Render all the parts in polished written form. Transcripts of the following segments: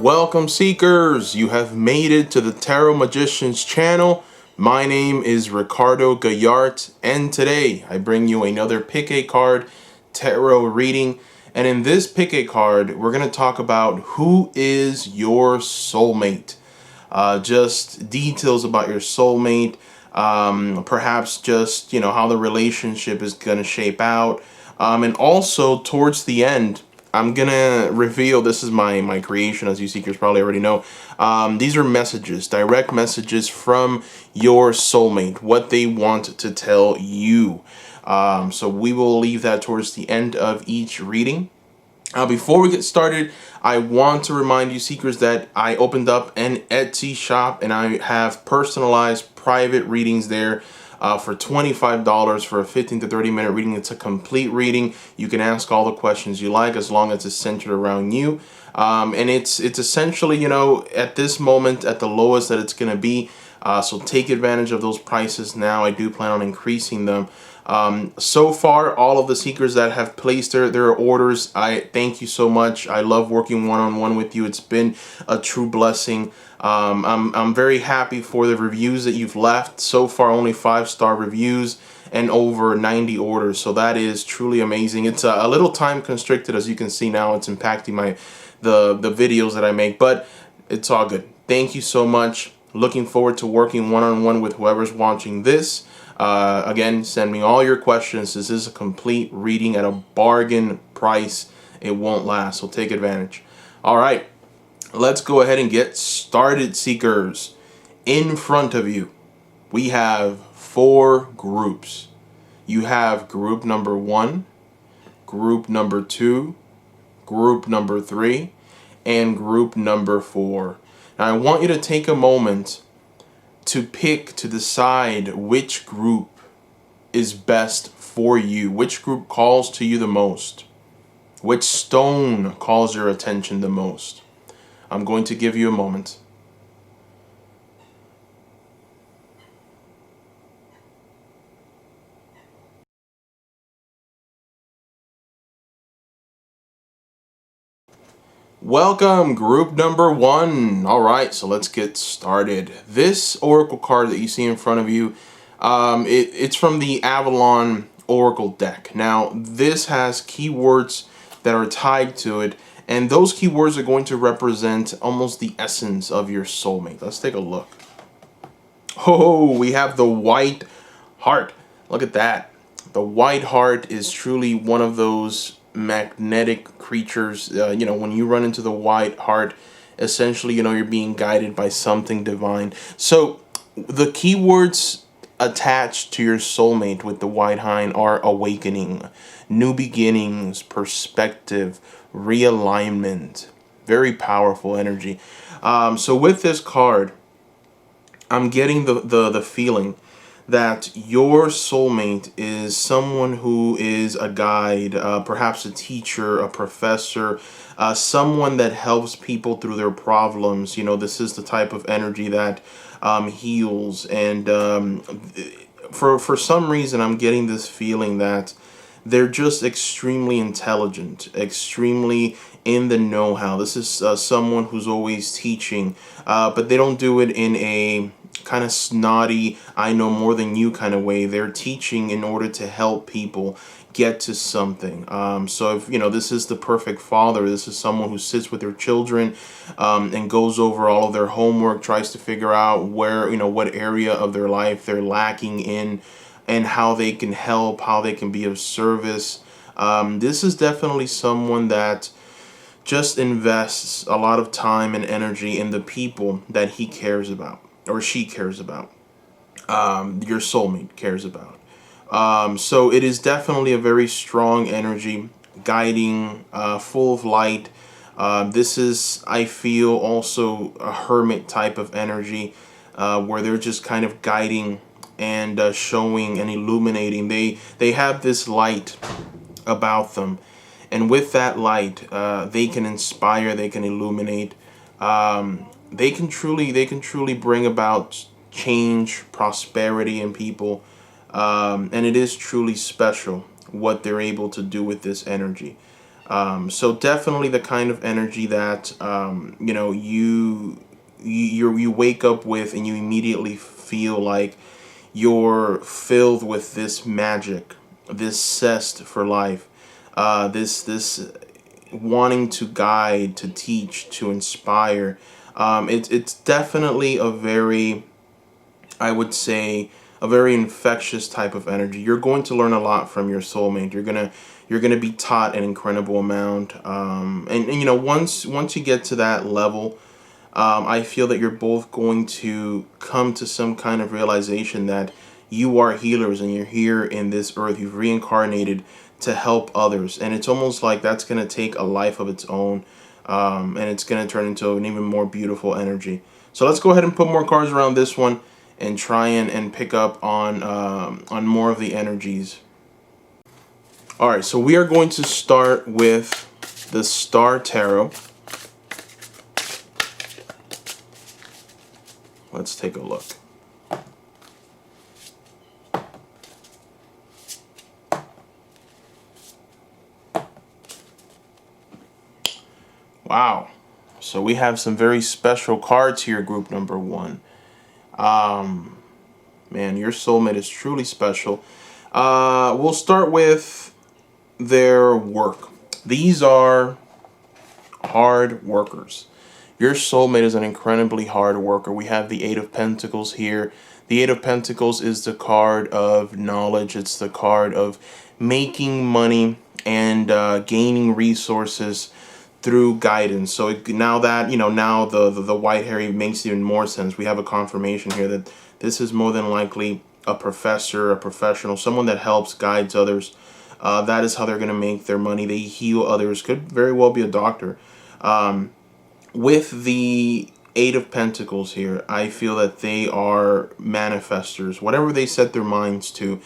Welcome, seekers! You have made it to the Tarot Magicians channel. My name is Ricardo Gayart, and today I bring you another pick a card tarot reading. And in this pick a card, we're going to talk about who is your soulmate. Just details about your soulmate, perhaps just, how the relationship is going to shape out. And also, towards the end, I'm gonna reveal, this is my creation, as you seekers probably already know. These are messages, direct messages from your soulmate, what they want to tell you. So we will leave that towards the end of each reading. Before we get started, I want to remind you seekers that I opened up an Etsy shop and I have personalized private readings there. For $25 for a 15 to 30 minute reading. It's a complete reading. You can ask all the questions you like as long as it's centered around you. And it's essentially, at this moment, at the lowest that it's going to be. So take advantage of those prices now. I do plan on increasing them. So far, all of the seekers that have placed their orders, I thank you so much. I love working one-on-one with you. It's been a true blessing. I'm very happy for the reviews that you've left. So far, only 5-star reviews and over 90 orders. So that is truly amazing. It's a little time constricted, as you can see now. It's impacting the videos that I make, but it's all good. Thank you so much. Looking forward to working one-on-one with whoever's watching this. Again, send me all your questions. This is a complete reading at a bargain price. It won't last, so take advantage. All right, let's go ahead and get started, seekers. In front of you, we have 4 groups. You have group number 1, group number 2, group number 3, and group number 4. Now, I want you to take a moment to decide which group is best for you, which group calls to you the most, which stone calls your attention the most. I'm going to give you a moment. Welcome, group number 1. All right, so let's get started. This oracle card that you see in front of you, it's from the Avalon Oracle deck. Now, this has keywords that are tied to it, and those keywords are going to represent almost the essence of your soulmate. Let's take a look. Oh, we have the white heart. Look at that. The white heart is truly one of those magnetic creatures. When you run into the white heart, essentially, you're being guided by something divine. So the keywords attached to your soulmate with the white hind are awakening, new beginnings, perspective, realignment. Very powerful energy. So with this card, I'm getting the feeling that your soulmate is someone who is a guide, perhaps a teacher, a professor, someone that helps people through their problems. This is the type of energy that heals. And for some reason, I'm getting this feeling that they're just extremely intelligent, extremely in the know-how. This is someone who's always teaching, but they don't do it in a kind of snotty, I know more than you kind of way. They're teaching in order to help people get to something. So if this is the perfect father, this is someone who sits with their children and goes over all of their homework, tries to figure out where, what area of their life they're lacking in, and how they can help, how they can be of service. This is definitely someone that just invests a lot of time and energy in the people that he cares about, or she cares about, your soulmate cares about. So it is definitely a very strong energy, guiding, full of light. This is, I feel, also a hermit type of energy, where they're just kind of guiding and showing and illuminating. They have this light about them, and with that light, they can inspire, they can illuminate. They can truly bring about change, prosperity in people, and it is truly special what they're able to do with this energy. So definitely the kind of energy that you wake up with, and you immediately feel like you're filled with this magic, this zest for life, this wanting to guide, to teach, to inspire. It's definitely a very, I would say, a very infectious type of energy. You're going to learn a lot from your soulmate. You're gonna be taught an incredible amount. And once you get to that level, I feel that you're both going to come to some kind of realization that you are healers, and you're here in this earth. You've reincarnated to help others, and it's almost like that's going to take a life of its own, and it's going to turn into an even more beautiful energy. So let's go ahead and put more cards around this one, and try and pick up on more of the energies. All right, so we are going to start with the Star Tarot. Let's take a look. Wow. So we have some very special cards here, group number one. Man, your soulmate is truly special. We'll start with their work. These are hard workers. Your soulmate is an incredibly hard worker. We have the Eight of Pentacles here. The Eight of Pentacles is the card of knowledge. It's the card of making money and gaining resources through guidance. So now that, now the white hair makes even more sense. We have a confirmation here that this is more than likely a professor, a professional, someone that helps, guides others. That is how they're going to make their money. They heal others. Could very well be a doctor. With the Eight of Pentacles here, I feel that they are manifestors. Whatever they set their minds to,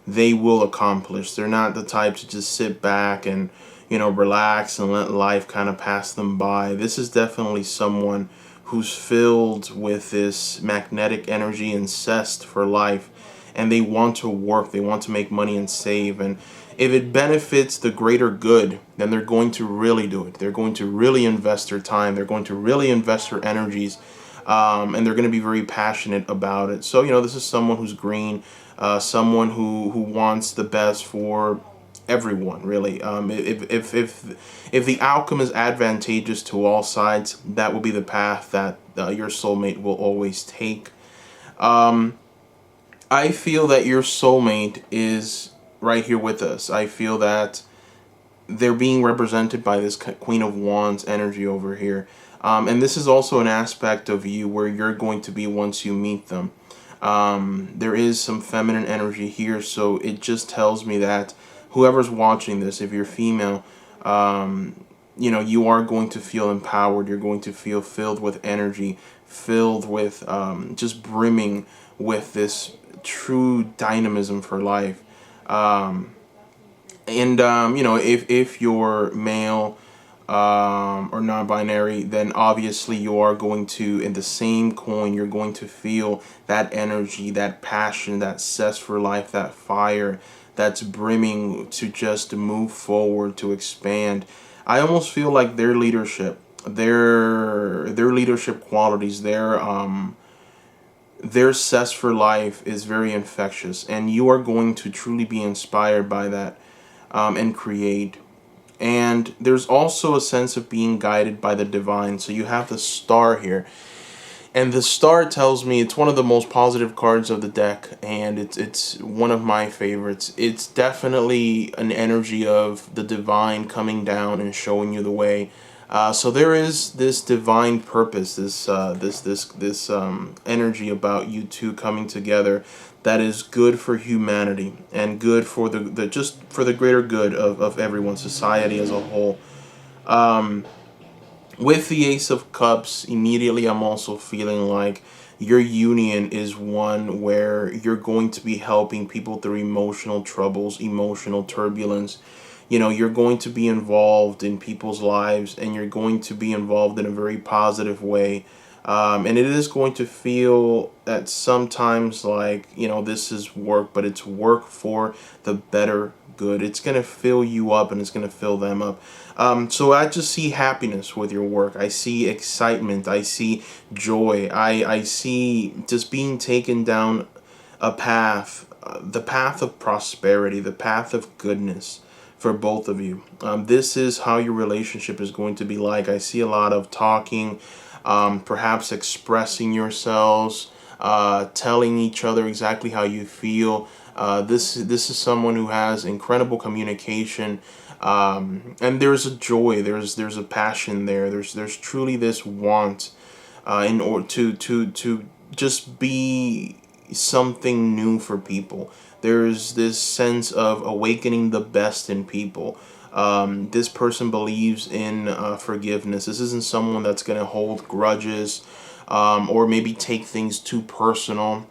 they will accomplish. They're not the type to just sit back and, relax and let life kind of pass them by. This is definitely someone who's filled with this magnetic energy and zest for life, and they want to work, they want to make money and save, and if it benefits the greater good, then they're going to really do it. They're going to really invest their time, they're going to really invest their energies, and they're going to be very passionate about it. So, this is someone who's green, someone who wants the best for everyone, really. If the outcome is advantageous to all sides, that will be the path that your soulmate will always take. I feel that your soulmate is right here with us. I feel that they're being represented by this Queen of Wands energy over here. And this is also an aspect of you where you're going to be once you meet them. There is some feminine energy here, so it just tells me that whoever's watching this, if you're female, you are going to feel empowered. You're going to feel filled with energy, filled with just brimming with this true dynamism for life. If you're male or non-binary, then obviously you are going to, in the same coin, you're going to feel that energy, that passion, that zest for life, that fire that's brimming to just move forward, to expand. I almost feel like their leadership, their leadership qualities, their zest for life is very infectious, and you are going to truly be inspired by that, and create. And there's also a sense of being guided by the divine. So you have the star here, and the star tells me it's one of the most positive cards of the deck, and it's one of my favorites. It's definitely an energy of the divine coming down and showing you the way. So there is this divine purpose, this energy about you two coming together that is good for humanity and good for the just for the greater good of everyone, society as a whole. With the Ace of Cups, immediately I'm also feeling like your union is one where you're going to be helping people through emotional troubles, emotional turbulence. You're going to be involved in people's lives, and you're going to be involved in a very positive way. And it is going to feel that sometimes like, this is work, but it's work for the better good. It's going to fill you up and it's going to fill them up. So I just see happiness with your work. I see excitement. I see joy. I see just being taken down a path, the path of prosperity, the path of goodness for both of you. This is how your relationship is going to be like. I see a lot of talking, perhaps expressing yourselves, telling each other exactly how you feel. This is someone who has incredible communication, and there's a joy, there's a passion there. There's truly this want, in order to just be something new for people. There's this sense of awakening the best in people. This person believes in forgiveness. This isn't someone that's going to hold grudges, or maybe take things too personal.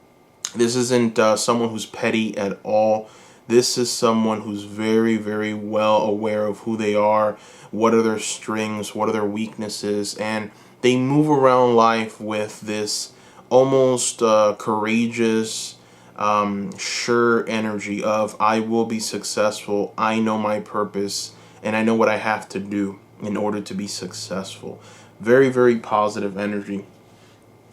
This isn't someone who's petty at all. This is someone who's very, very well aware of who they are, what are their strengths, what are their weaknesses, and they move around life with this almost courageous, sure energy of, I will be successful, I know my purpose, and I know what I have to do in order to be successful. Very, very positive energy.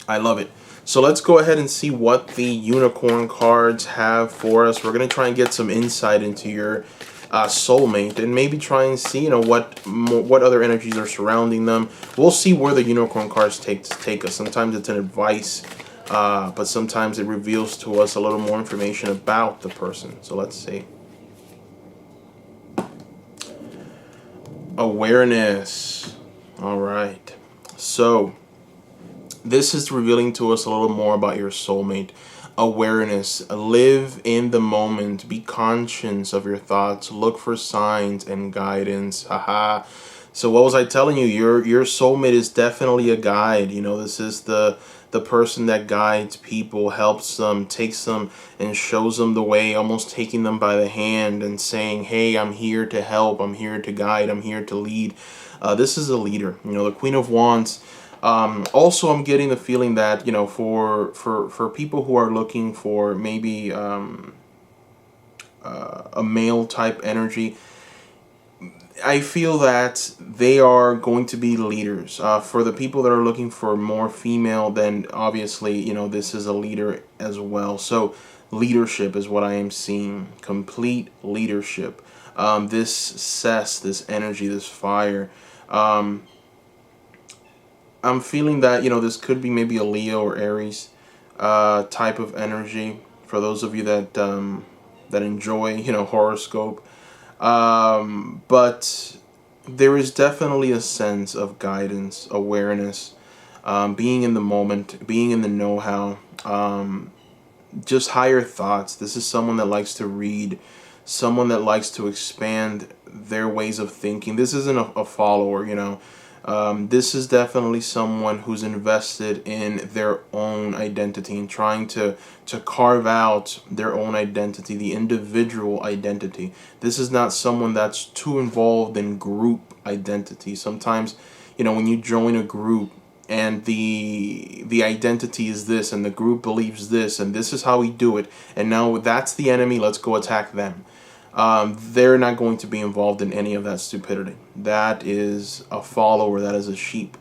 I love it. So let's go ahead and see what the unicorn cards have for us. We're going to try and get some insight into your soulmate, and maybe try and see, what other energies are surrounding them. We'll see where the unicorn cards take us. Sometimes it's an advice, but sometimes it reveals to us a little more information about the person. So let's see. Awareness. All right. So this is revealing to us a little more about your soulmate. Awareness. Live in the moment. Be conscious of your thoughts. Look for signs and guidance. Haha. So what was I telling you? Your soulmate is definitely a guide. This is the person that guides people, helps them, takes them, and shows them the way, almost taking them by the hand and saying, hey, I'm here to help, I'm here to guide, I'm here to lead. This is a leader. The Queen of Wands. Also, I'm getting the feeling that, for people who are looking for maybe a male type energy, I feel that they are going to be leaders. For the people that are looking for more female, then obviously, this is a leader as well. So leadership is what I am seeing. Complete leadership. This cess, this energy, this fire. I'm feeling that, this could be maybe a Leo or Aries type of energy. For those of you that enjoy, horoscope. But there is definitely a sense of guidance, awareness, being in the moment, being in the know-how, just higher thoughts. This is someone that likes to read, someone that likes to expand their ways of thinking. This isn't a follower, This is definitely someone who's invested in their own identity and trying to carve out their own identity, the individual identity. This is not someone that's too involved in group identity. Sometimes, when you join a group and the identity is this and the group believes this and this is how we do it, and now that's the enemy, let's go attack them. They're not going to be involved in any of that stupidity. That is a follower. That is a sheep.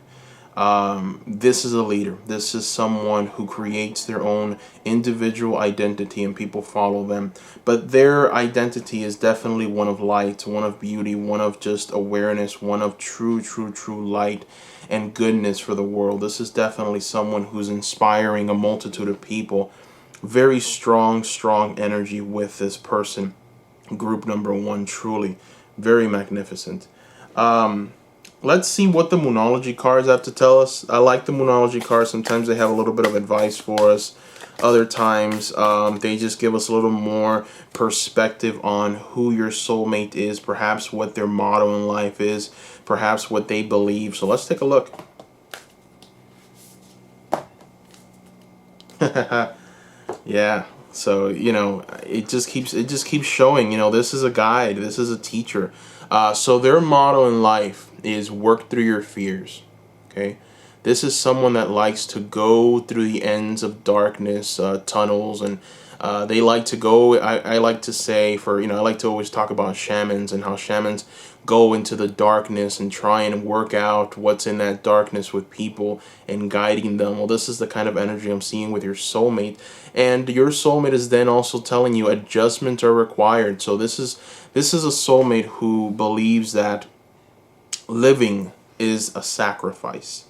This is a leader. This is someone who creates their own individual identity and people follow them. But their identity is definitely one of light, one of beauty, one of just awareness, one of true light and goodness for the world. This is definitely someone who's inspiring a multitude of people. Very strong energy with this person. Group number 1, truly very magnificent. Let's see what the Moonology cards have to tell us. I like the Moonology cards. Sometimes they have a little bit of advice for us. Other times they just give us a little more perspective on who your soulmate is, perhaps what their motto in life is, perhaps what they believe. So let's take a look. Yeah. So, it just keeps showing, this is a guide, this is a teacher. So their motto in life is work through your fears. Okay? This is someone that likes to go through the ends of darkness, tunnels, and they like to go. I like to say, I like to always talk about shamans and how shamans go into the darkness and try and work out what's in that darkness with people and guiding them. Well, this is the kind of energy I'm seeing with your soulmate, and your soulmate is then also telling you adjustments are required. So this is a soulmate who believes that living is a sacrifice,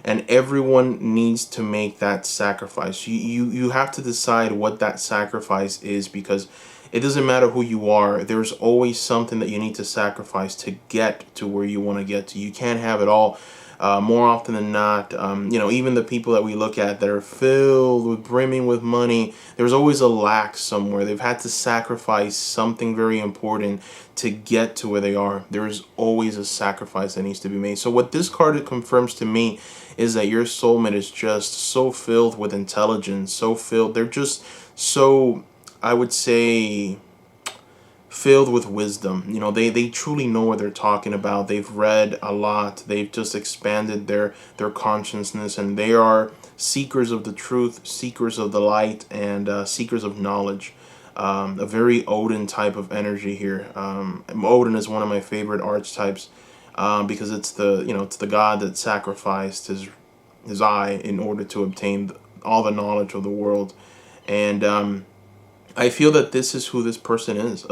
and everyone needs to make that sacrifice. You have to decide what that sacrifice is, because it doesn't matter who you are. There's always something that you need to sacrifice to get to where you want to get to. You can't have it all. More often than not, even the people that we look at that are filled with brimming with money, there's always a lack somewhere. They've had to sacrifice something very important to get to where they are. There is always a sacrifice that needs to be made. So what this card confirms to me is that your soulmate is just so filled with intelligence, they're just so, I would say, filled with wisdom. They truly know what they're talking about. They've read a lot. They've just expanded their consciousness, and they are seekers of the truth, seekers of the light, and seekers of knowledge. A very Odin type of energy here. Odin is one of my favorite archetypes, because it's the god that sacrificed his eye in order to obtain all the knowledge of the world. And I feel that this is who this person is.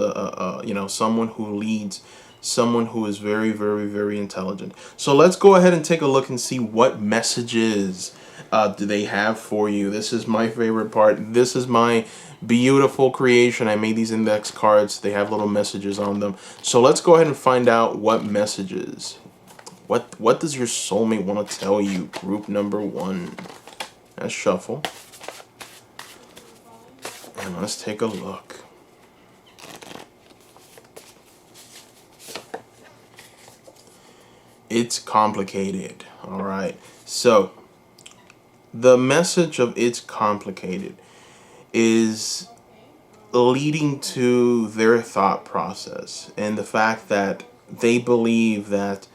Someone who leads, someone who is very, very, very intelligent. So let's go ahead and take a look and see what messages do they have for you. This is my favorite part. This is my beautiful creation. I made these index cards. They have little messages on them. So let's go ahead and find out what messages. What does your soulmate want to tell you? Group number 1. Let's shuffle. And let's take a look. It's complicated. All right. So the message of it's complicated is leading to their thought process and the fact that they believe that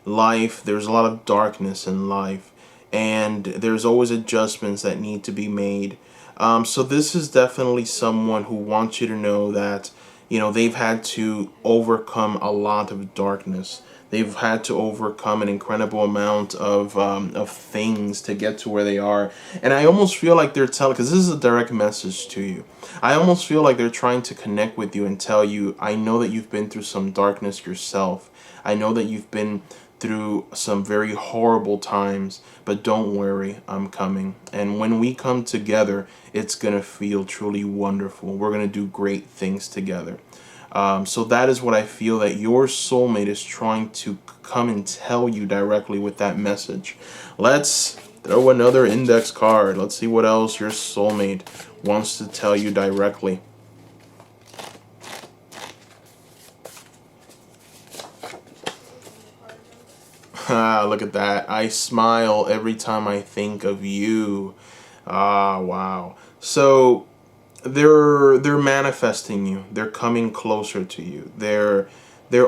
there's a lot of darkness in life, and there's always adjustments that need to be made. So this is definitely someone who wants you to know that, they've had to overcome a lot of darkness. They've had to overcome an incredible amount of things to get to where they are. And I almost feel like they're telling, because this is a direct message to you, I almost feel like they're trying to connect with you and tell you, I know that you've been through some darkness yourself. I know that you've been through some very horrible times, but don't worry, I'm coming. And when we come together, it's going to feel truly wonderful. We're going to do great things together. So that is what I feel that your soulmate is trying to come and tell you directly with that message. Let's throw another index card. Let's see what else your soulmate wants to tell you directly. Look at that. I smile every time I think of you. Wow. So they're manifesting you. They're coming closer to you. They're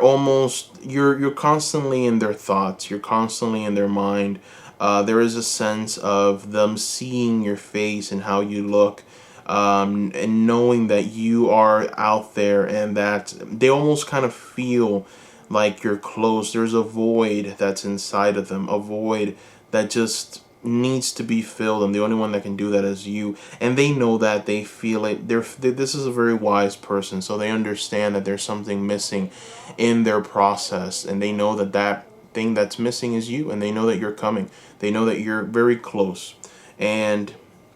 almost, you're constantly in their thoughts. You're constantly in their mind. There is a sense of them seeing your face and how you look, and knowing that you are out there, and that they almost kind of feel like you're close. There's a void that's inside of them, a void that just needs to be filled, and the only one that can do that is you. And they know that, they feel it. This is a very wise person, so they understand that there's something missing in their process, and they know that that thing that's missing is you, and they know that you're coming. They know that you're very close, and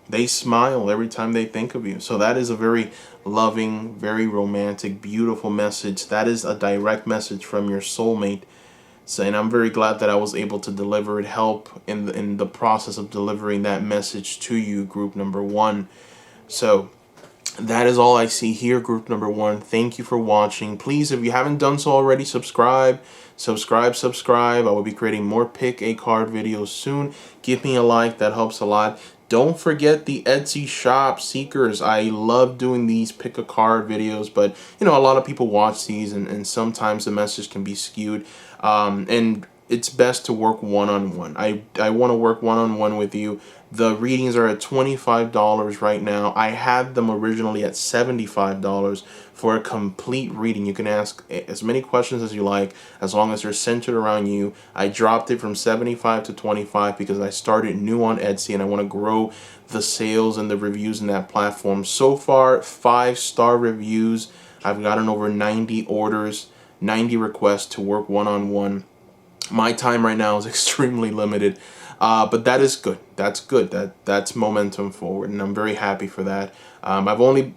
they smile every time they think of you. So that is a very loving, very romantic, beautiful message. That is a direct message from your soulmate. So, and I'm very glad that I was able to deliver it, help in the process of delivering that message to you, group number 1. So that is all I see here, group number 1. Thank you for watching. Please, if you haven't done so already, subscribe. I will be creating more pick a card videos soon. Give me a like, that helps a lot. Don't forget the Etsy shop, seekers. I love doing these pick a card videos, but a lot of people watch these, and sometimes the message can be skewed. And it's best to work one-on-one. I want to work one-on-one with you. The readings are at $25 right now. I had them originally at $75 for a complete reading. You can ask as many questions as you like, as long as they're centered around you. I dropped it from 75 to 25 because I started new on Etsy and I want to grow the sales and the reviews in that platform. So far, 5-star reviews. I've gotten over 90 orders, 90 requests to work one-on-one. My time right now is extremely limited, but that is good. That's good. That's momentum forward, and I'm very happy for that.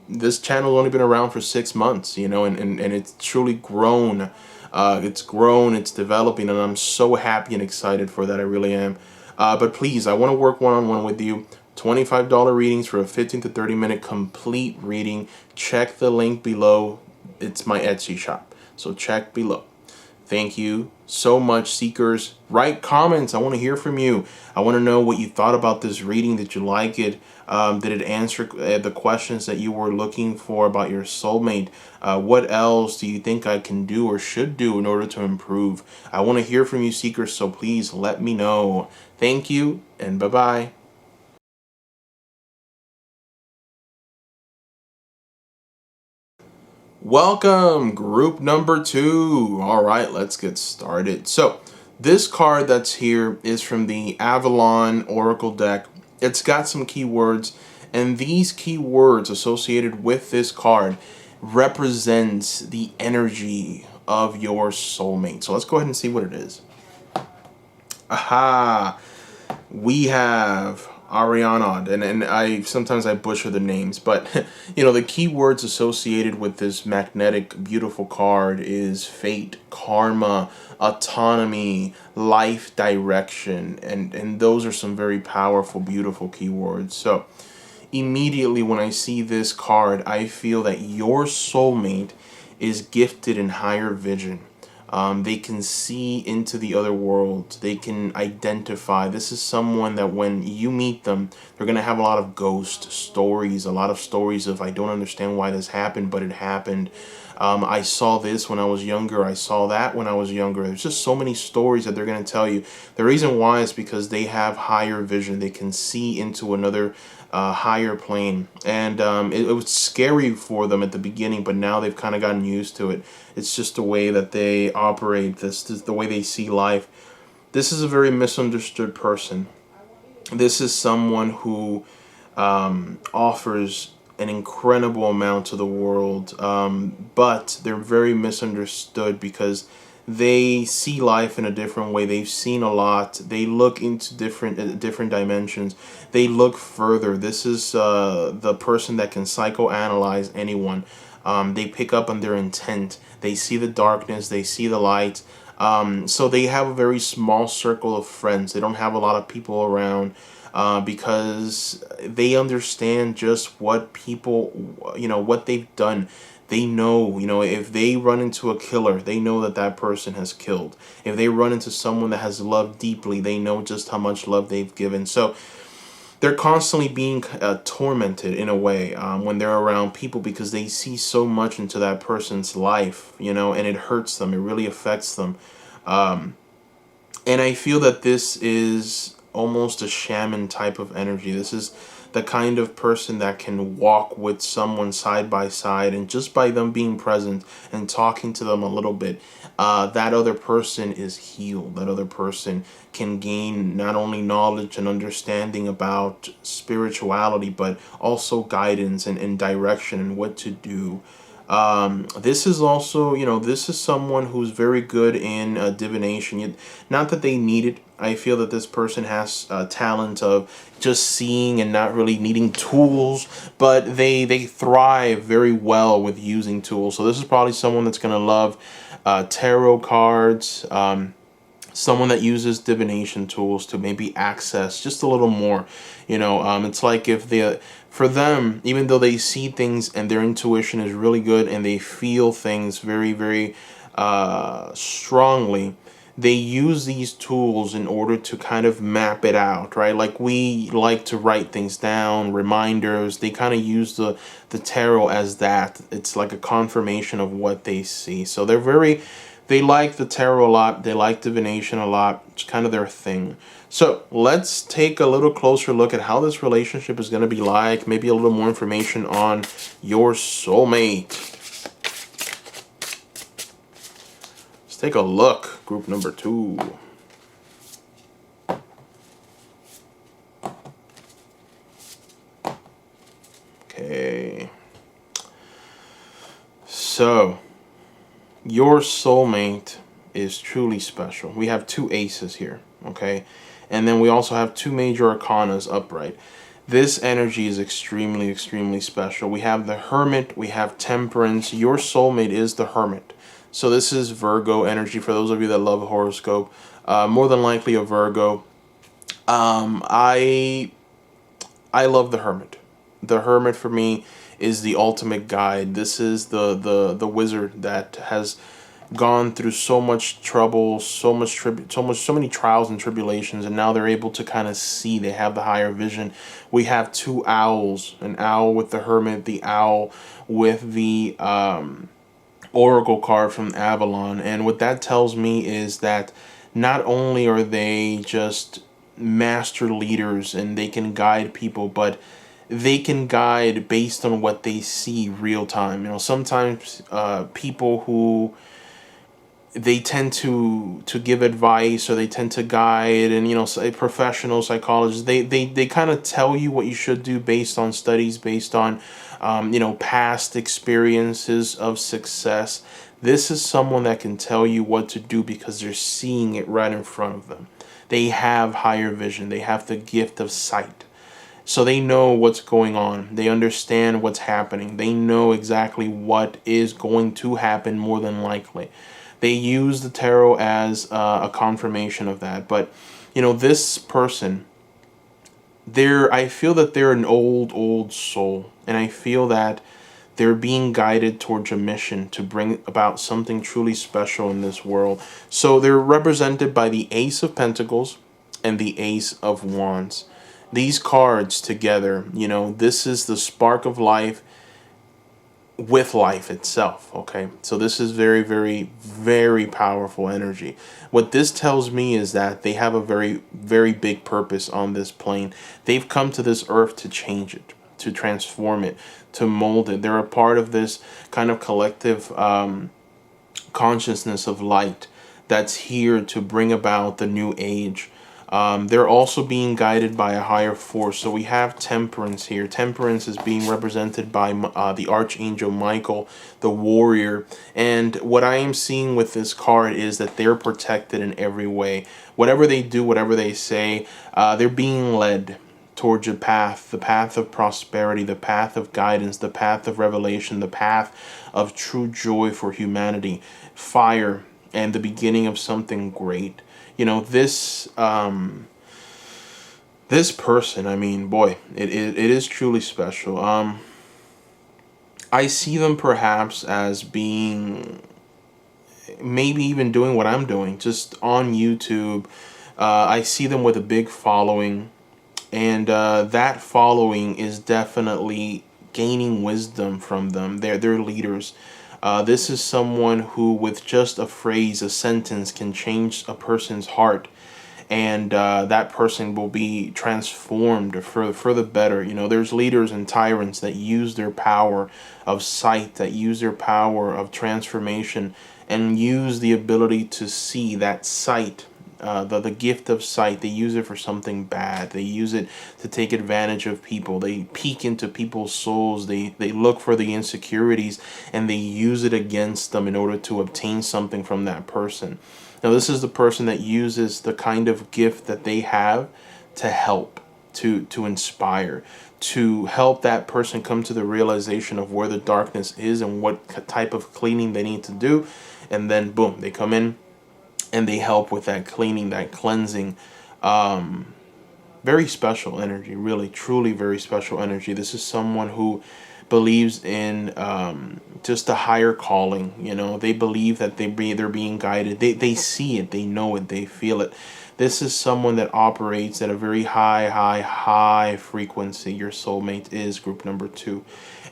This channel's only been around for 6 months, you know, and it's truly grown. It's grown, it's developing, and I'm so happy and excited for that. I really am. But please, I want to work one-on-one with you. $25 readings for a 15 to 30 minute complete reading. Check the link below. It's my Etsy shop, so check below. Thank you so much, seekers. Write comments. I want to hear from you. I want to know what you thought about this reading. Did you like it? Did it answer the questions that you were looking for about your soulmate? What else do you think I can do or should do in order to improve? I want to hear from you, seekers, so please let me know. Thank you, and bye-bye. Welcome, group number 2. All right, let's get started. So this card that's here is from the Avalon Oracle deck. It's got some keywords, and these keywords associated with this card represents the energy of your soulmate. So let's go ahead and see what it is. Aha! We have Ariana, and I sometimes I butcher the names, but you know, the keywords associated with this magnetic, beautiful card is fate, karma, autonomy, life direction, and those are some very powerful, beautiful keywords. So immediately when I see this card, I feel that your soulmate is gifted in higher vision. They can see into the other world. They can identify. This is someone that when you meet them, they're going to have a lot of ghost stories, a lot of stories of, I don't understand why this happened, but it happened. I saw this when I was younger. I saw that when I was younger. There's just so many stories that they're going to tell you. The reason why is because they have higher vision. They can see into another higher plane, and it was scary for them at the beginning, but now they've kind of gotten used to it. It's just the way that they operate. This is the way they see life. This is a very misunderstood person. This is someone who offers an incredible amount to the world, but they're very misunderstood because they see life in a different way. They've seen a lot. They look into different dimensions. They look further. This is the person that can psychoanalyze anyone. They pick up on their intent. They see the darkness. They see the light. So they have a very small circle of friends. They don't have a lot of people around because they understand just what people, you know, what they've done. They know, you know, if they run into a killer, they know that that person has killed. If they run into someone that has loved deeply, they know just how much love they've given. So they're constantly being tormented in a way when they're around people because they see so much into that person's life, you know, and it hurts them. It really affects them. And I feel that this is almost a shaman type of energy. This is the kind of person that can walk with someone side by side, and just by them being present and talking to them a little bit, that other person is healed. That other person can gain not only knowledge and understanding about spirituality, but also guidance and direction and what to do. This is also, you know, this is someone who's very good in divination. Not that they need it. I feel that this person has a talent of just seeing and not really needing tools, but they thrive very well with using tools. So this is probably someone that's going to love tarot cards, someone that uses divination tools to maybe access just a little more. You know, it's like if for them, even though they see things and their intuition is really good and they feel things very, very strongly, they use these tools in order to kind of map it out, right? Like we like to write things down, reminders. They kind of use the tarot as that. It's like a confirmation of what they see. So they're very they like the tarot a lot. They like divination a lot. It's kind of their thing. So let's take a little closer look at how this relationship is going to be like. Maybe a little more information on your soulmate. Let's take a look. Group number 2. Okay. So, your soulmate is truly special. We have 2 aces here, okay? And then we also have 2 major arcanas upright. This energy is extremely, extremely special. We have the Hermit, we have Temperance. Your soulmate is the Hermit. So this is Virgo energy for those of you that love horoscope. More than likely a Virgo. I love the Hermit. The Hermit for me is the ultimate guide. This is the wizard that has gone through so much trouble, so many trials and tribulations, and now they're able to kind of see. They have the higher vision. We have 2 owls, an owl with the Hermit, the owl with the Oracle card from Avalon. And what that tells me is that not only are they just master leaders and they can guide people, but they can guide based on what they see real time. You know, sometimes people who they tend to give advice, or they tend to guide, and you know, professional psychologists, they kind of tell you what you should do based on studies, based on you know, past experiences of success. This is someone that can tell you what to do because they're seeing it right in front of them. They have higher vision. They have the gift of sight. So they know what's going on. They understand what's happening. They know exactly what is going to happen more than likely. They use the tarot as a confirmation of that. But, you know, this person, I feel that they're an old soul. And I feel that they're being guided towards a mission to bring about something truly special in this world. So they're represented by the Ace of Pentacles and the Ace of Wands. These cards together, you know, this is the spark of life with life itself, okay? So this is very, very, very powerful energy. What this tells me is that they have a very, very big purpose on this plane. They've come to this earth to change it, to transform it, to mold it. They're a part of this kind of collective consciousness of light that's here to bring about the new age. They're also being guided by a higher force. So we have Temperance here. Temperance is being represented by the Archangel Michael, the warrior. And what I am seeing with this card is that they're protected in every way. Whatever they do, whatever they say, they're being led towards a path, the path of prosperity, the path of guidance, the path of revelation, the path of true joy for humanity, fire, and the beginning of something great. You know, this person, I mean, boy, it is truly special. I see them perhaps as being, maybe even doing what I'm doing, just on YouTube. I see them with a big following, and that following is definitely gaining wisdom from them. They're leaders. This is someone who, with just a phrase, a sentence, can change a person's heart, and that person will be transformed for the better. You know, there's leaders and tyrants that use their power of sight, that use their power of transformation, and use the ability to see that sight. The gift of sight, they use it for something bad. They use it to take advantage of people. They peek into people's souls. They look for the insecurities, and they use it against them in order to obtain something from that person. Now, this is the person that uses the kind of gift that they have to help, to inspire, to help that person come to the realization of where the darkness is and what type of cleaning they need to do. And then, boom, they come in and they help with that cleaning, that cleansing. Very special energy, really, truly very special energy. This is someone who believes in just a higher calling. You know, they believe that they're being guided. They see it, they know it, they feel it. This is someone that operates at a very high frequency. Your soulmate is group number 2.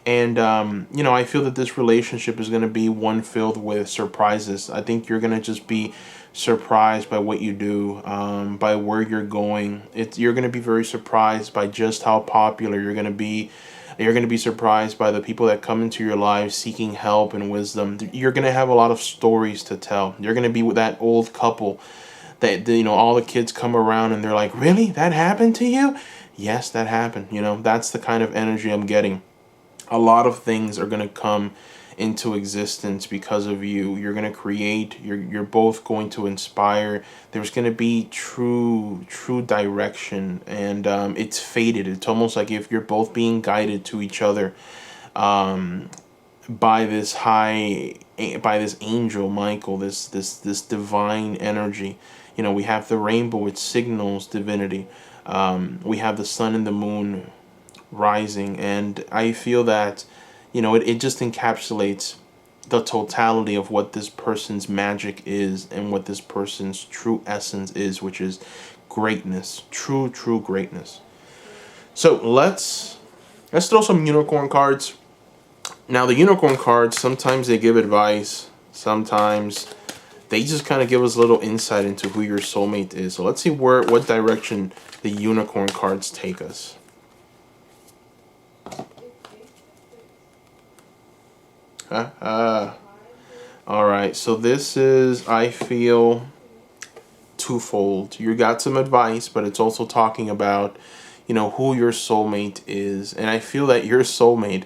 And you know, I feel that this relationship is going to be one filled with surprises. I think you're going to just be surprised by what you do, by where you're going. You're going to be very surprised by just how popular you're going to be. You're going to be surprised by the people that come into your lives seeking help and wisdom. You're going to have a lot of stories to tell. You're going to be with that old couple that, you know, all the kids come around and they're like, really? That happened to you? Yes, that happened. You know, that's the kind of energy I'm getting. A lot of things are going to come into existence because of you. You're going to create, you're both going to inspire. There's going to be true direction, and it's fated. It's almost like if you're both being guided to each other um, by this by this angel Michael, this divine energy. You know, we have the rainbow, which signals divinity. We have the sun and the moon rising, and I feel that, you know, it just encapsulates the totality of what this person's magic is and what this person's true essence is, which is greatness, true greatness. So let's throw some unicorn cards. Now the unicorn cards, sometimes they give advice, sometimes they just kind of give us a little insight into who your soulmate is. So let's see what direction the unicorn cards take us. All right, so this is, I feel, twofold. You got some advice, but it's also talking about, you know, who your soulmate is. And I feel that your soulmate,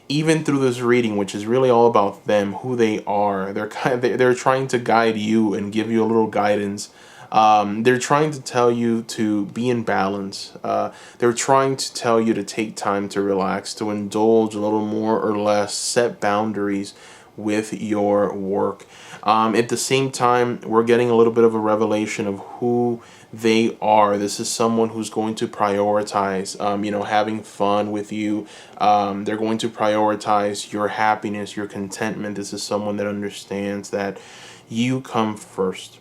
even through this reading, which is really all about them, who they are, they're trying to guide you and give you a little guidance. They're trying to tell you to be in balance. They're trying to tell you to take time to relax, to indulge a little more or less, set boundaries with your work. At the same time, we're getting a little bit of a revelation of who they are. This is someone who's going to prioritize, you know, having fun with you. They're going to prioritize your happiness, your contentment. This is someone that understands that you come first.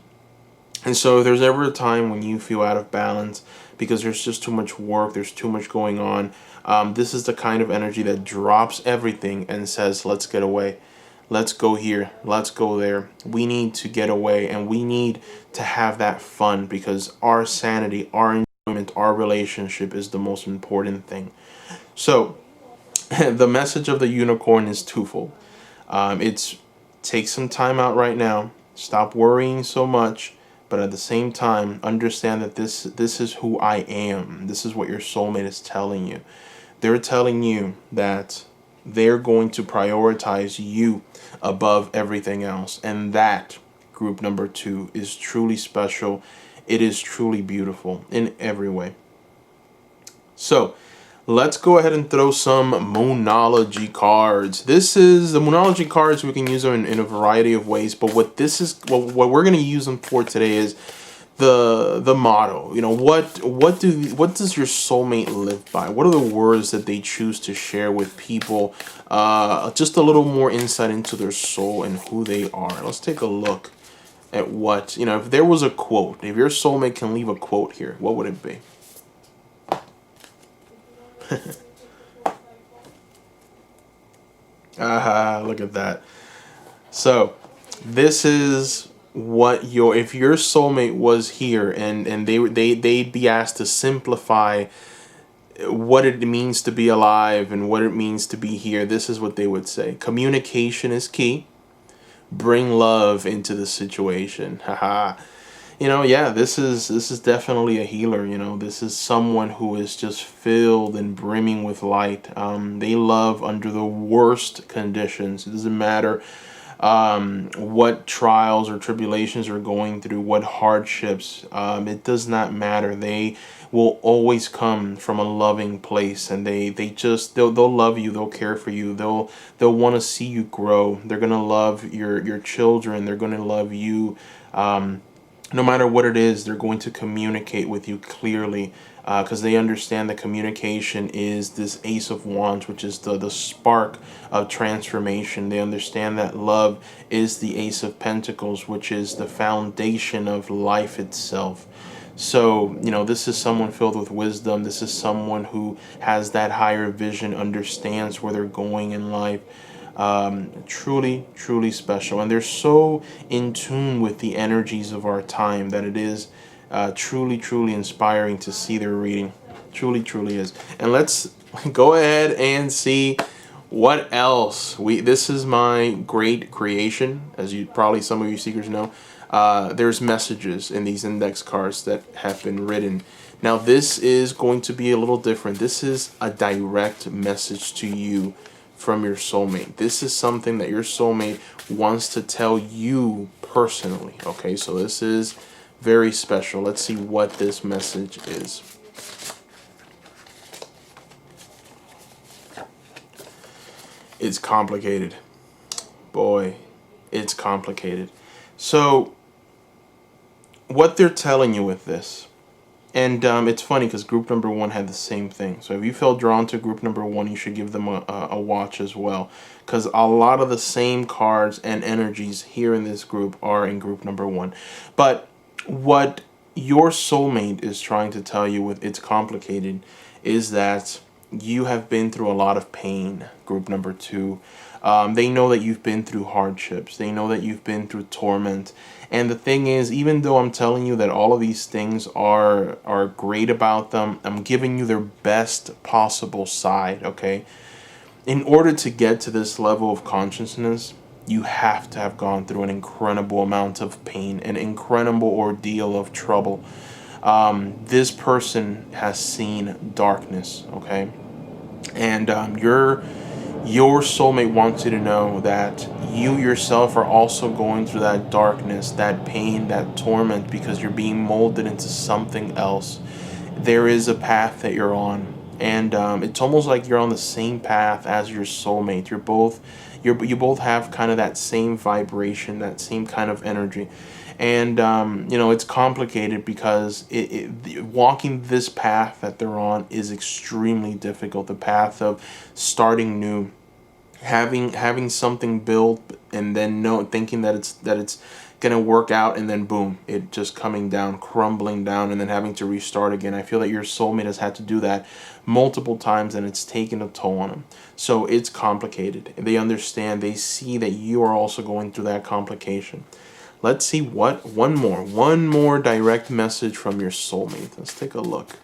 And so if there's ever a time when you feel out of balance because there's just too much work, there's too much going on, this is the kind of energy that drops everything and says, let's get away. Let's go here. Let's go there. We need to get away, and we need to have that fun because our sanity, our enjoyment, our relationship is the most important thing. So the message of the unicorn is twofold. It's take some time out right now. Stop worrying so much. But at the same time, understand that this is who I am. This is what your soulmate is telling you. They're telling you that they're going to prioritize you above everything else. And that, group number 2, is truly special. It is truly beautiful in every way. So let's go ahead and throw some Moonology cards. This is the Moonology cards. We can use them in a variety of ways, but what we're going to use them for today is the motto. You know, what does your soulmate live by? What are the words that they choose to share with people? Just a little more insight into their soul and who they are. Let's take a look at what, you know, if there was a quote, if your soulmate can leave a quote here, what would it be? Aha, look at that. So this is what if your soulmate was here and they'd be asked to simplify what it means to be alive and what it means to be here, this is what they would say. Communication is key. Bring love into the situation. Haha. You know, yeah, this is definitely a healer. You know, this is someone who is just filled and brimming with light. They love under the worst conditions. It doesn't matter what trials or tribulations are going through, what hardships. It does not matter. They will always come from a loving place, and they'll love you. They'll care for you. They'll want to see you grow. They're gonna love your children. They're gonna love you. No matter what it is, they're going to communicate with you clearly because they understand that communication is this Ace of Wands, which is the spark of transformation. They understand that love is the Ace of Pentacles, which is the foundation of life itself. So, you know, this is someone filled with wisdom. This is someone who has that higher vision, understands where they're going in life. Truly, truly special. And they're so in tune with the energies of our time that it is truly, truly inspiring to see their reading. Truly, truly is. And let's go ahead and see what else. This is my great creation, as you probably some of you seekers know. There's messages in these index cards that have been written. Now this is going to be a little different. This is a direct message to you from your soulmate. This is something that your soulmate wants to tell you personally. Okay, so this is very special. Let's see what this message is. It's complicated. Boy, it's complicated. So what they're telling you with this, and it's funny because group number 1 had the same thing. So if you felt drawn to group number 1, you should give them a watch as well, because a lot of the same cards and energies here in this group are in group number 1. But what your soulmate is trying to tell you with It's Complicated is that you have been through a lot of pain, group number 2. They know that you've been through hardships. They know that you've been through torment. And the thing is, even though I'm telling you that all of these things are great about them, I'm giving you their best possible side, okay? In order to get to this level of consciousness, you have to have gone through an incredible amount of pain, an incredible ordeal of trouble. This person has seen darkness, okay? And your soulmate wants you to know that you yourself are also going through that darkness, that pain, that torment, because you're being molded into something else. There is a path that you're on, and it's almost like you're on the same path as your soulmate. You both have kind of that same vibration, that same kind of energy. And you know, it's complicated because walking this path that they're on is extremely difficult. The path of starting new, having something built, and then thinking that it's gonna work out, and then boom, it just coming down, crumbling down, and then having to restart again. I feel that your soulmate has had to do that multiple times, and it's taken a toll on them. So it's complicated. They understand. They see that you are also going through that complication. Let's see one more direct message from your soulmate. Let's take a look.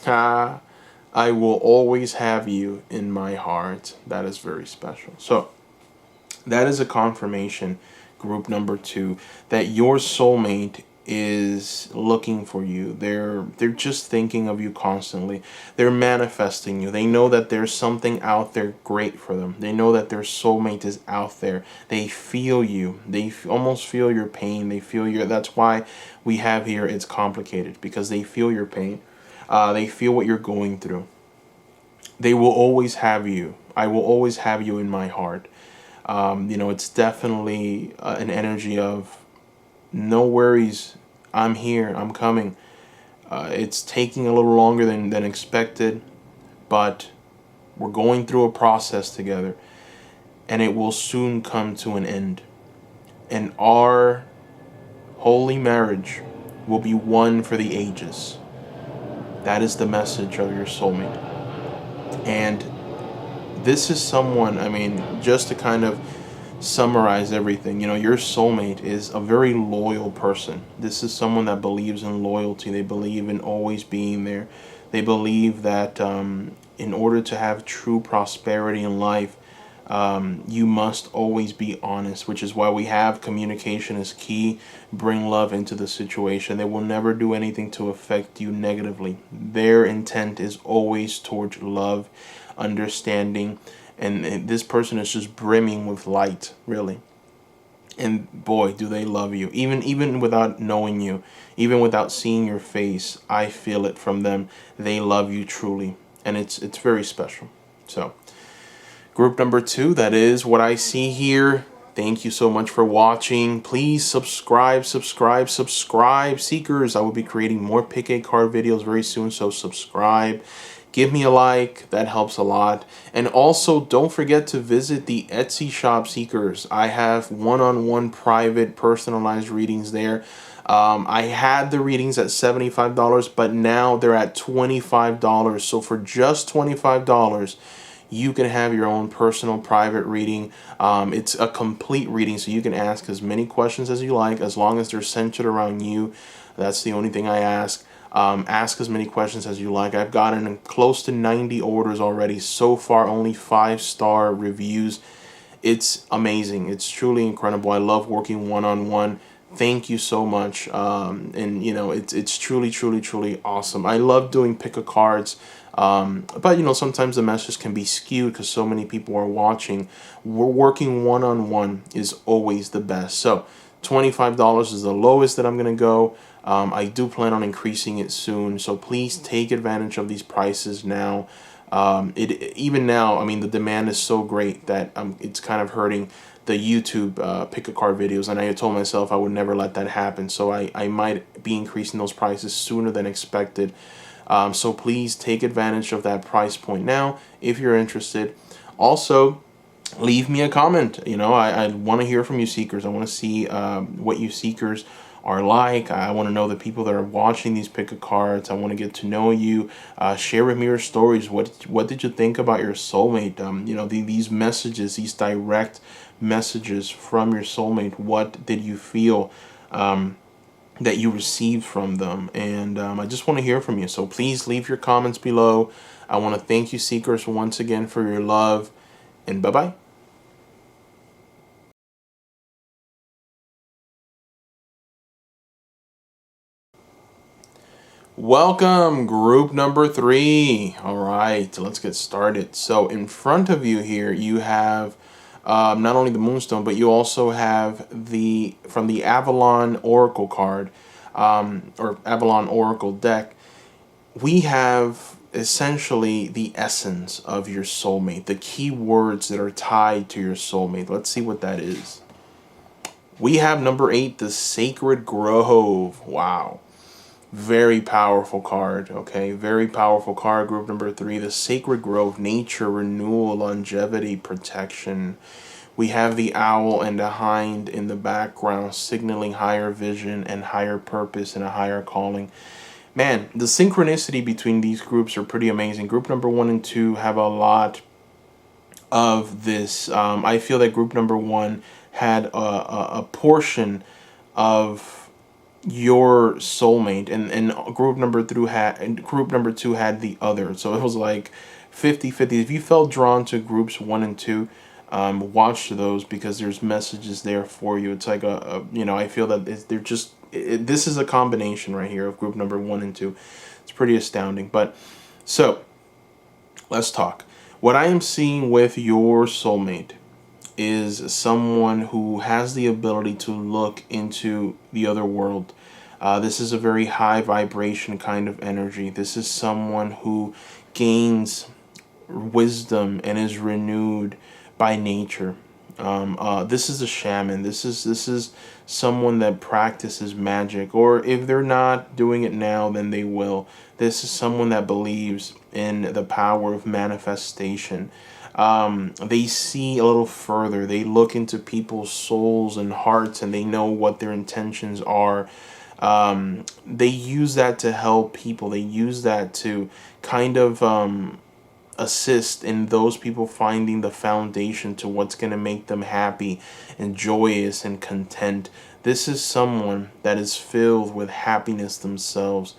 I will always have you in my heart. That is very special. So that is a confirmation, group number 2, that your soulmate is looking for you. They're just thinking of you constantly. They're manifesting you. They know that there's something out there great for them. They know that their soulmate is out there. They feel you. They almost feel your pain. They feel your. That's why we have here It's Complicated, because they feel your pain. They feel what you're going through. They will always have you. I will always have you in my heart. You know, it's definitely an energy of no worries. I'm here. I'm coming. It's taking a little longer than expected, but we're going through a process together, and it will soon come to an end. And our holy marriage will be one for the ages. That is the message of your soulmate. And this is someone, I mean, just to kind of summarize everything, you know, your soulmate is a very loyal person. This is someone that believes in loyalty. They believe in always being there. They believe that in order to have true prosperity in life, you must always be honest, which is why we have communication is key. Bring love into the situation. They will never do anything to affect you negatively. Their intent is always towards love, understanding, and this person is just brimming with light, really. And boy, do they love you. Even without knowing you, even without seeing your face, I feel it from them. They love you truly, and it's very special. So group number 2, that is what I see here. Thank you so much for watching. Please subscribe, seekers. I will be creating more pick a card videos very soon, so subscribe. give me a like. That helps a lot. And also, don't forget to visit the Etsy shop, Seekers. I have one-on-one private personalized readings there. I had the readings at $75, but now they're at $25. So for just $25, you can have your own personal private reading. It's a complete reading, so you can ask as many questions as you like, as long as they're centered around you. That's the only thing I ask. Ask as many questions as you like. I've gotten close to 90 orders already. So far, only 5-star reviews. It's amazing. It's truly incredible. I love working one-on-one. Thank you so much. And you know, it's truly, truly, truly awesome. I love doing pick-a-cards. But you know, sometimes the message can be skewed because so many people are watching. We're working one-on-one is always the best. So $25 is the lowest that I'm gonna go. I do plan on increasing it soon, so please take advantage of these prices now. Even now, I mean, the demand is so great that it's kind of hurting the YouTube pick-a-card videos, and I told myself I would never let that happen, so I might be increasing those prices sooner than expected. So please take advantage of that price point now if you're interested. Also, leave me a comment. You know, I want to hear from you, Seekers. I want to see what you Seekers are like. I want to know the people that are watching these pick-a-cards. I want to get to know you. Share with me your stories. What did you think about your soulmate? You know, these messages, these direct messages from your soulmate. What did you feel that you received from them? And I just want to hear from you. So please leave your comments below. I want to thank you, Seekers, once again for your love. And bye-bye. Welcome, group number 3. All right, let's get started. So in front of you here, you have not only the Moonstone, but you also have from the Avalon Oracle card, or Avalon Oracle deck. We have essentially the essence of your soulmate, the key words that are tied to your soulmate. Let's see what that is. We have number 8, the Sacred Grove. Wow. Very powerful card, okay? Very powerful card. Group number 3, the Sacred Grove, nature, renewal, longevity, protection. We have the owl and the hind in the background, signaling higher vision and higher purpose and a higher calling. Man, the synchronicity between these groups are pretty amazing. Group number 1 and 2 have a lot of this. I feel that group number 1 had a portion of your soulmate, and group number 2 had the other, so it was like 50-50. If you felt drawn to groups 1 and 2, watch those, because there's messages there for you. It's like you know, I feel that this is a combination right here of group number 1 and 2. It's pretty astounding. But so let's talk. What I am seeing with your soulmate is someone who has the ability to look into the other world. This is a very high vibration kind of energy. This is someone who gains wisdom and is renewed by nature. This is a shaman. This is someone that practices magic, or if they're not doing it now, then they will. This is someone that believes in the power of manifestation. They see a little further. They look into people's souls and hearts, and they know what their intentions are. They use that to help people. They use that to kind of assist in those people finding the foundation to what's going to make them happy and joyous and content. This is someone that is filled with happiness themselves.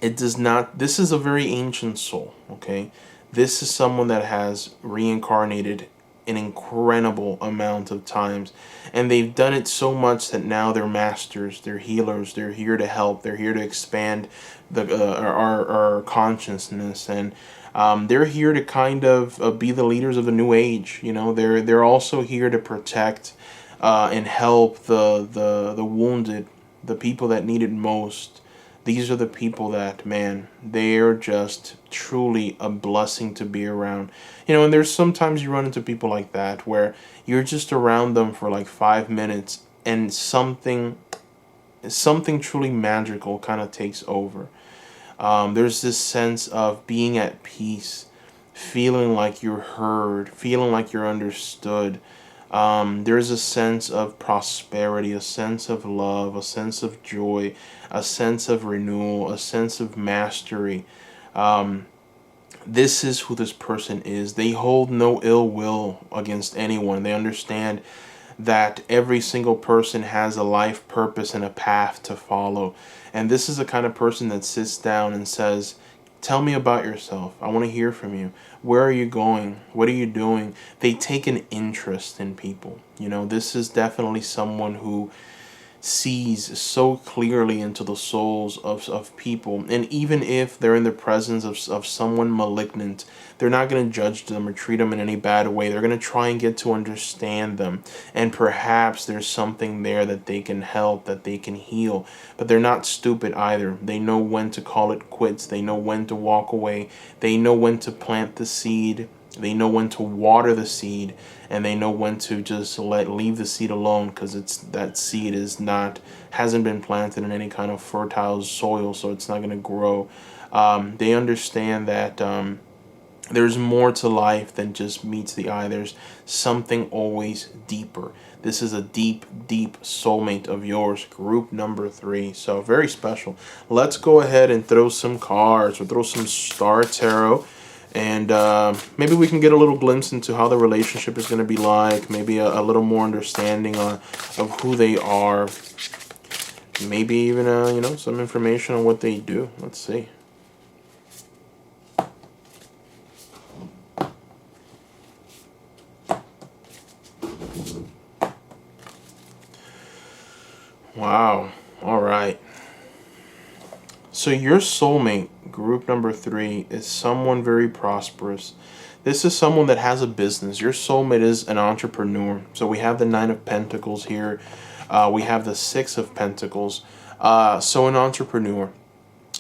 This is a very ancient soul, okay? This is someone that has reincarnated an incredible amount of times, and they've done it so much that now they're masters, they're healers, they're here to help, they're here to expand our consciousness, and they're here to kind of be the leaders of the new age. You know, they're also here to protect and help the wounded, the people that need it most. These are the people that, man, they're just truly a blessing to be around. You know, and there's sometimes you run into people like that where you're just around them for like 5 minutes and something truly magical kind of takes over. There's this sense of being at peace, feeling like you're heard, feeling like you're understood. There's a sense of prosperity, a sense of love, a sense of joy, a sense of renewal, a sense of mastery. Um, this is who this person is. They hold no ill will against anyone. They understand that every single person has a life purpose and a path to follow. And this is the kind of person that sits down and says, tell me about yourself. I want to hear from you. Where are you going? What are you doing? They take an interest in people. This is definitely someone who sees so clearly into the souls of people. And even if they're in the presence of someone malignant, they're not going to judge them or treat them in any bad way. They're going to try and get to understand them. And perhaps there's something there that they can help, that they can heal. But they're not stupid either. They know when to call it quits. They know when to walk away. They know when to plant the seed. They know when to water the seed, and they know when to just leave the seed alone, because that seed hasn't been planted in any kind of fertile soil, so it's not going to grow. They understand that there's more to life than just meets the eye. There's something always deeper. This is a deep, deep soulmate of yours, group number 3. So very special. Let's go ahead and throw some cards. We'll throw some Star Tarot. And maybe we can get a little glimpse into how the relationship is going to be like. Maybe a little more understanding of who they are. Maybe even some information on what they do. Let's see. Wow. All right. So your soulmate, group number 3, is someone very prosperous. This is someone that has a business. Your soulmate is an entrepreneur. So we have the 9 of Pentacles here. We have the 6 of Pentacles. So an entrepreneur.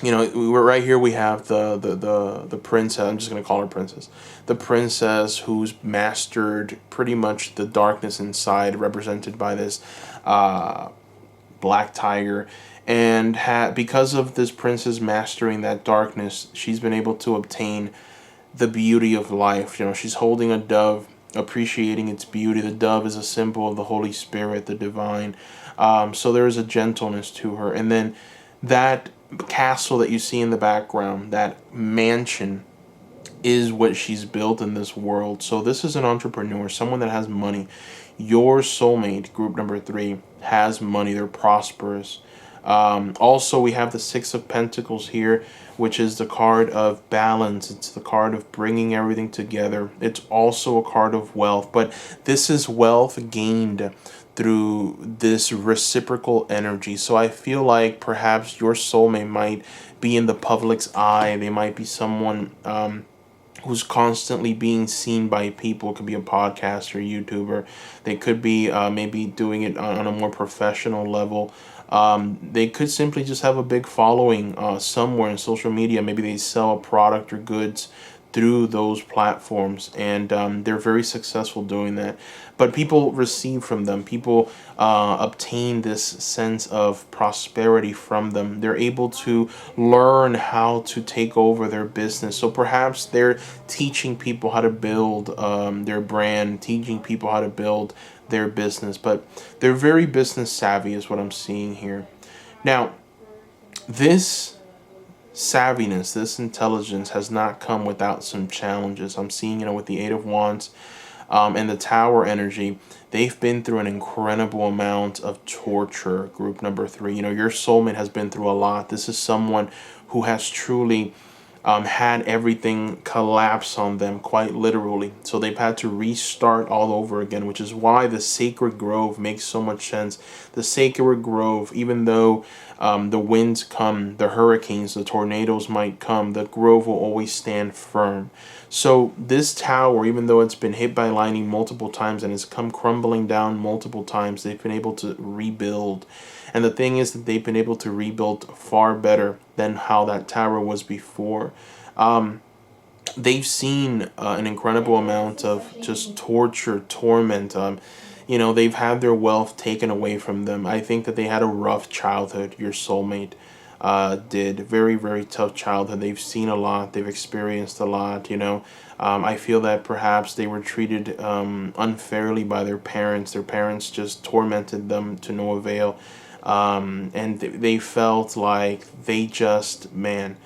We're right here. We have the princess. I'm just gonna call her princess. The princess who's mastered pretty much the darkness inside, represented by this black tiger. And because of this princess mastering that darkness, she's been able to obtain the beauty of life. She's holding a dove, appreciating its beauty. The dove is a symbol of the Holy Spirit, the divine. So there is a gentleness to her. And then that castle that you see in the background, that mansion, is what she's built in this world. So this is an entrepreneur, someone that has money. Your soulmate, group number 3, has money. They're prosperous. Also, we have the 6 of Pentacles here, which is the card of balance. It's the card of bringing everything together. It's also a card of wealth, but this is wealth gained through this reciprocal energy. So I feel like perhaps your soulmate might be in the public's eye. They might be someone who's constantly being seen by people. It could be a podcaster, YouTuber. They could be maybe doing it on a more professional level. They could simply just have a big following somewhere in social media. Maybe they sell a product or goods through those platforms, and they're very successful doing that. But people receive from them. People obtain this sense of prosperity from them. They're able to learn how to take over their business. So perhaps they're teaching people how to build their brand, teaching people how to build their business. But they're very business savvy is what I'm seeing here. Now, this savviness, this intelligence has not come without some challenges. I'm seeing, with the 8 of Wands and the Tower energy, they've been through an incredible amount of torture, group number 3. Your soulmate has been through a lot. This is someone who has truly had everything collapse on them, quite literally. So they've had to restart all over again, which is why the sacred grove makes so much sense. The sacred grove, even though the winds come, the hurricanes, the tornadoes might come, the grove will always stand firm. So this tower, even though it's been hit by lightning multiple times and has come crumbling down multiple times, they've been able to rebuild. And the thing is that they've been able to rebuild far better than how that tower was before. They've seen an incredible amount of just torture, torment. They've had their wealth taken away from them. I think that they had a rough childhood, your soulmate. did. Very, very tough childhood. They've seen a lot. They've experienced a lot, you know. I feel that perhaps they were treated unfairly by their parents. Their parents just tormented them to no avail. And they felt like they just, man,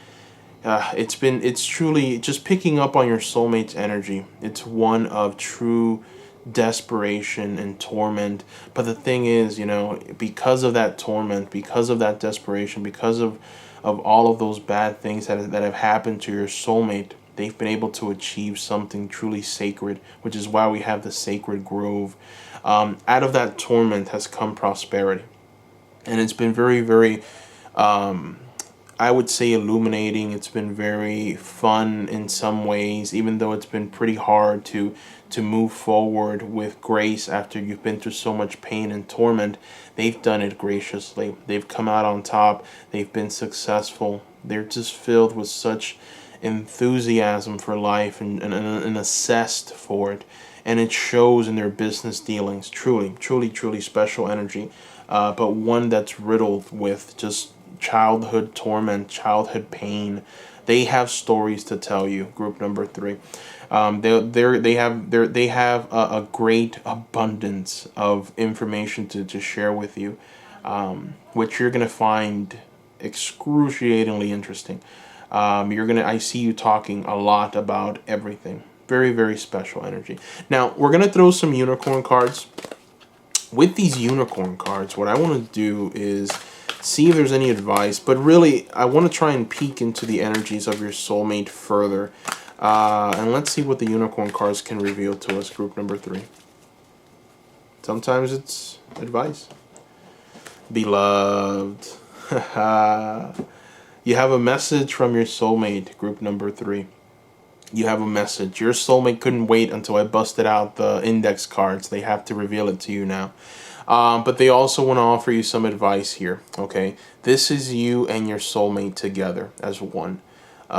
it's truly just picking up on your soulmate's energy. It's one of true desperation and torment. But the thing is, you know, because of that torment, because of that desperation, because of all of those bad things that have happened to your soulmate, they've been able to achieve something truly sacred, which is why we have the sacred grove. Out of that torment has come prosperity. And it's been very, very, I would say, illuminating. It's been very fun in some ways, even though it's been pretty hard to move forward with grace after you've been through so much pain and torment. They've done it graciously. They've come out on top. They've been successful. They're just filled with such enthusiasm for life and a zest for it. And it shows in their business dealings. Truly, truly, truly special energy. But one that's riddled with just childhood torment, childhood pain. They have stories to tell you. Group number 3, they have a great abundance of information to share with you, which you're gonna find excruciatingly interesting. I see you talking a lot about everything. Very, very special energy. Now we're gonna throw some unicorn cards. With these unicorn cards, what I want to do is see if there's any advice, but really I want to try and peek into the energies of your soulmate further, and let's see what the unicorn cards can reveal to us. Group number 3. Sometimes it's advice. Beloved, you have a message from your soulmate. Group number 3. You have a message. Your soulmate couldn't wait until I busted out the index cards. They have to reveal it to you now. But they also want to offer you some advice here, okay? This is you and your soulmate together as one.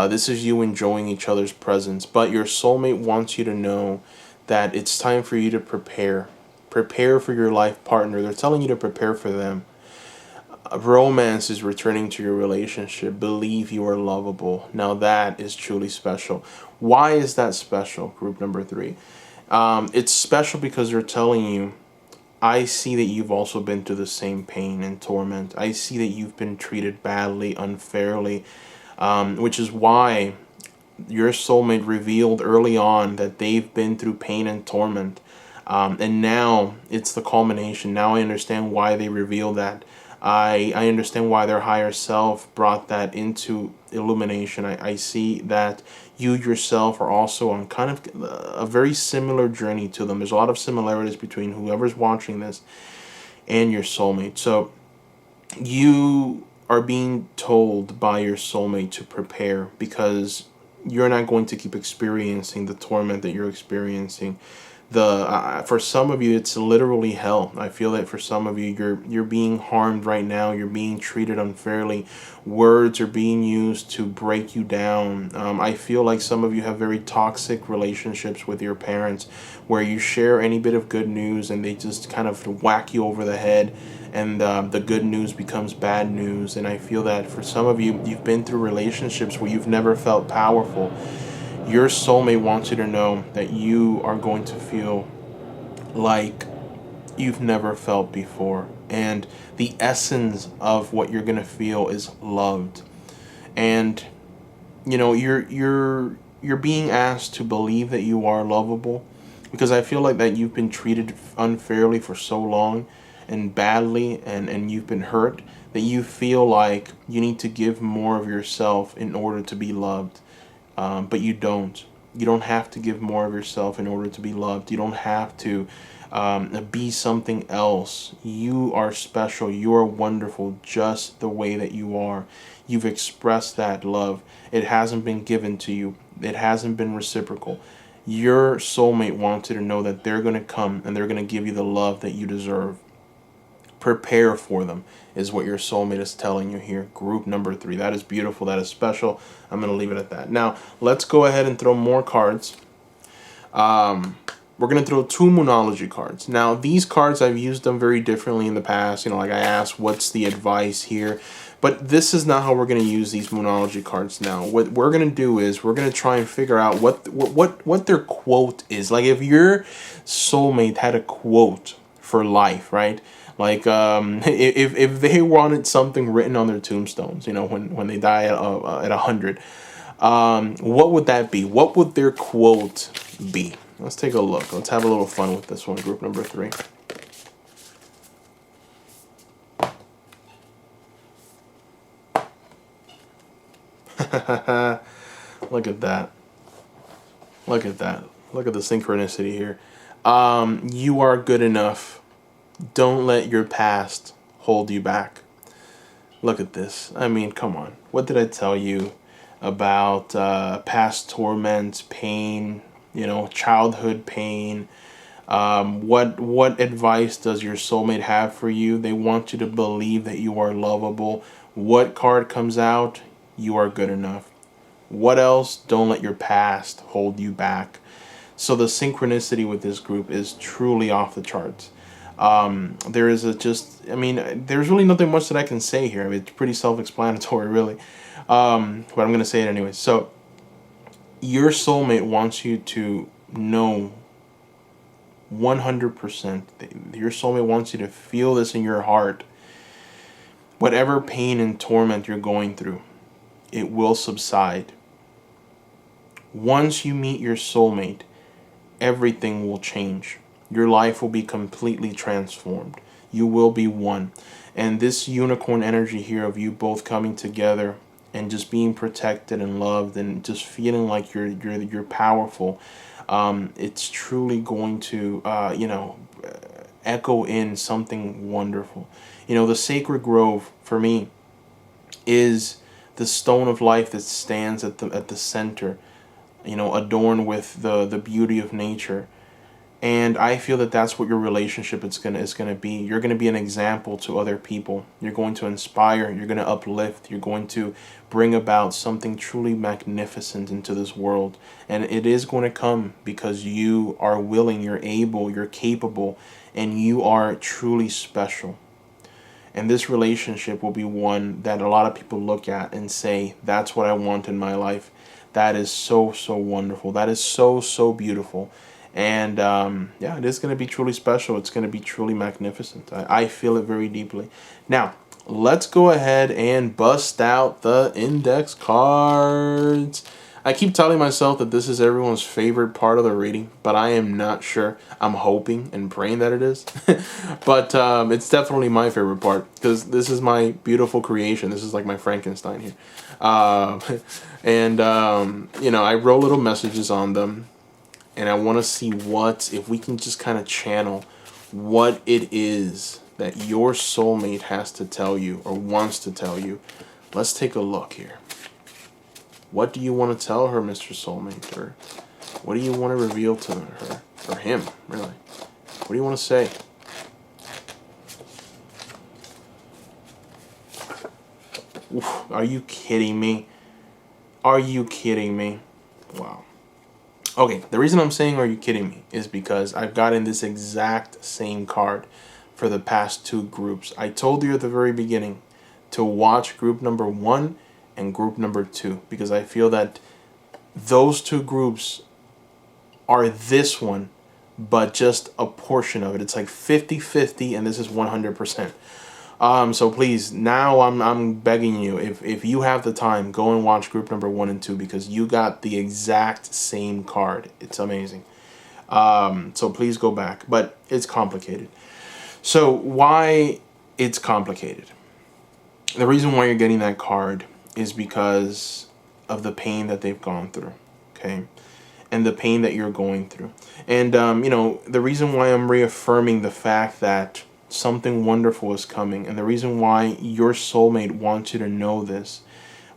This is you enjoying each other's presence. But your soulmate wants you to know that it's time for you to prepare. Prepare for your life partner. They're telling you to prepare for them. Romance is returning to your relationship. Believe you are lovable. Now that is truly special. Why is that special? Group number 3. It's special because they're telling you, I see that you've also been through the same pain and torment. I see that you've been treated badly, unfairly, which is why your soulmate revealed early on that they've been through pain and torment. And now it's the culmination. Now I understand why they revealed that. I understand why their higher self brought that into illumination. I see that you yourself are also on kind of a very similar journey to them. There's a lot of similarities between whoever's watching this and your soulmate. So you are being told by your soulmate to prepare because you're not going to keep experiencing the torment that you're experiencing. For some of you, it's literally hell. I feel that for some of you, you're being harmed right now. You're being treated unfairly. Words are being used to break you down. I feel like some of you have very toxic relationships with your parents, where you share any bit of good news and they just kind of whack you over the head, and the good news becomes bad news. And I feel that for some of you, you've been through relationships where you've never felt powerful. Your soulmate wants you to know that you are going to feel like you've never felt before. And the essence of what you're going to feel is loved. And, you know, you're being asked to believe that you are lovable, because I feel like that you've been treated unfairly for so long and badly, and you've been hurt, that you feel like you need to give more of yourself in order to be loved. But you don't. You don't have to give more of yourself in order to be loved. You don't have to be something else. You are special. You are wonderful just the way that you are. You've expressed that love. It hasn't been given to you. It hasn't been reciprocal. Your soulmate wants you to know that they're going to come and they're going to give you the love that you deserve. Prepare for them is what your soulmate is telling you here. Group number 3. That is beautiful. That is special. I'm going to leave it at that. Now, let's go ahead and throw more cards. We're going to throw 2 Moonology cards. Now, these cards, I've used them very differently in the past. You know, like I asked, what's the advice here? But this is not how we're going to use these Moonology cards now. What we're going to do is we're going to try and figure out what their quote is. Like if your soulmate had a quote for life, right? Like if they wanted something written on their tombstones, you know, when they die at 100, what would that be? What would their quote be? Let's take a look. Let's have a little fun with this one, group number 3. Look at that. Look at that. Look at the synchronicity here. You are good enough. Don't let your past hold you back. Look at this. I mean, come on. What did I tell you about past torments, pain, you know, childhood pain? What advice does your soulmate have for you? They want you to believe that you are lovable. What card comes out? You are good enough. What else? Don't let your past hold you back. So the synchronicity with this group is truly off the charts. There is I mean, there's really nothing much that I can say here. I mean, it's pretty self-explanatory, really. But I'm going to say it anyway. So your soulmate wants you to know 100%. Your soulmate wants you to feel this in your heart. Whatever pain and torment you're going through, it will subside. Once you meet your soulmate, everything will change. Your life will be completely transformed. You will be one. And this unicorn energy here of you both coming together and just being protected and loved and just feeling like you're powerful, it's truly going to echo in something wonderful. You know, the sacred grove for me is the stone of life that stands at the center, you know, adorned with the beauty of nature. And I feel that that's what your relationship is gonna be. You're gonna be an example to other people. You're going to inspire. You're gonna uplift. You're going to bring about something truly magnificent into this world. And it is going to come because you are willing, you're able, you're capable, and you are truly special. And this relationship will be one that a lot of people look at and say, that's what I want in my life. That is so, so wonderful. That is so, so beautiful. And yeah, it is going to be truly special. It's going to be truly magnificent. I feel it very deeply. Now, let's go ahead and bust out the index cards. I keep telling myself that this is everyone's favorite part of the reading, but I am not sure. I'm hoping and praying that it is. But it's definitely my favorite part because this is my beautiful creation. This is like my Frankenstein here. You know, I wrote little messages on them. And I want to see if we can just kind of channel what it is that your soulmate has to tell you or wants to tell you. Let's take a look here. What do you want to tell her, Mr. Soulmate? Or what do you want to reveal to her? Or him, really? What do you want to say? Oof, are you kidding me? Are you kidding me? Wow. Okay, the reason I'm saying are you kidding me is because I've gotten this exact same card for the past 2 groups. I told you at the very beginning to watch group number 1 and group number 2 because I feel that those 2 groups are this one, but just a portion of it. It's like 50-50 and this is 100%. So please, now I'm begging you, if you have the time, go and watch group number 1 and 2 because you got the exact same card. It's amazing. So please go back, but it's complicated. So why it's complicated? The reason why you're getting that card is because of the pain that they've gone through, okay? And the pain that you're going through. And, you know, the reason why I'm reaffirming the fact that something wonderful is coming, and the reason why your soulmate wants you to know this,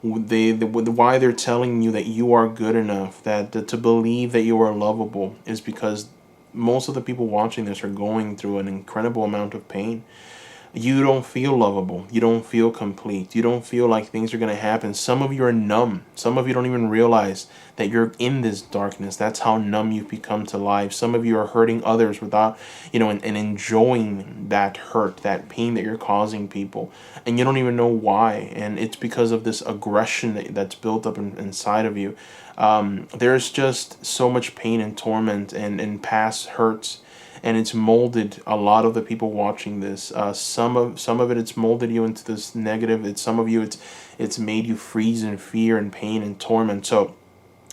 why they're telling you that you are good enough, that to believe that you are lovable, is because most of the people watching this are going through an incredible amount of pain. You don't feel lovable. You don't feel complete. You don't feel like things are going to happen. Some of you are numb. Some of you don't even realize that you're in this darkness. That's how numb you've become to life. Some of you are hurting others without, and enjoying that hurt, that pain that you're causing people. And you don't even know why. And it's because of this aggression that's built up inside of you. There's just so much pain and torment and past hurts, and it's molded a lot of the people watching this. Some of it, it's molded you into this negative. It's some of you, it's made you freeze in fear and pain and torment. So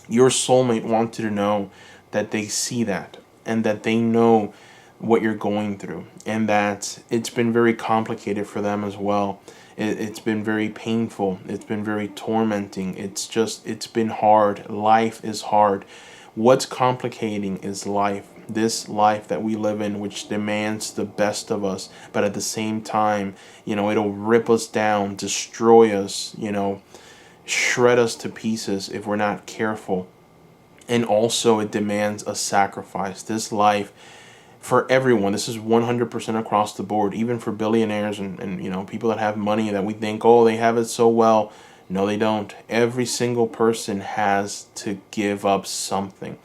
your soulmate wants you to know that they see that, and that they know what you're going through, and that it's been very complicated for them as well. It's been very painful. It's been very tormenting. It's been hard. Life is hard. What's complicating is life. This life that we live in, which demands the best of us, but at the same time, it'll rip us down, destroy us, shred us to pieces if we're not careful. And also it demands a sacrifice. This life, for everyone, this is 100% across the board, even for billionaires and people that have money that we think, oh, they have it so well. No, they don't. Every single person has to give up something.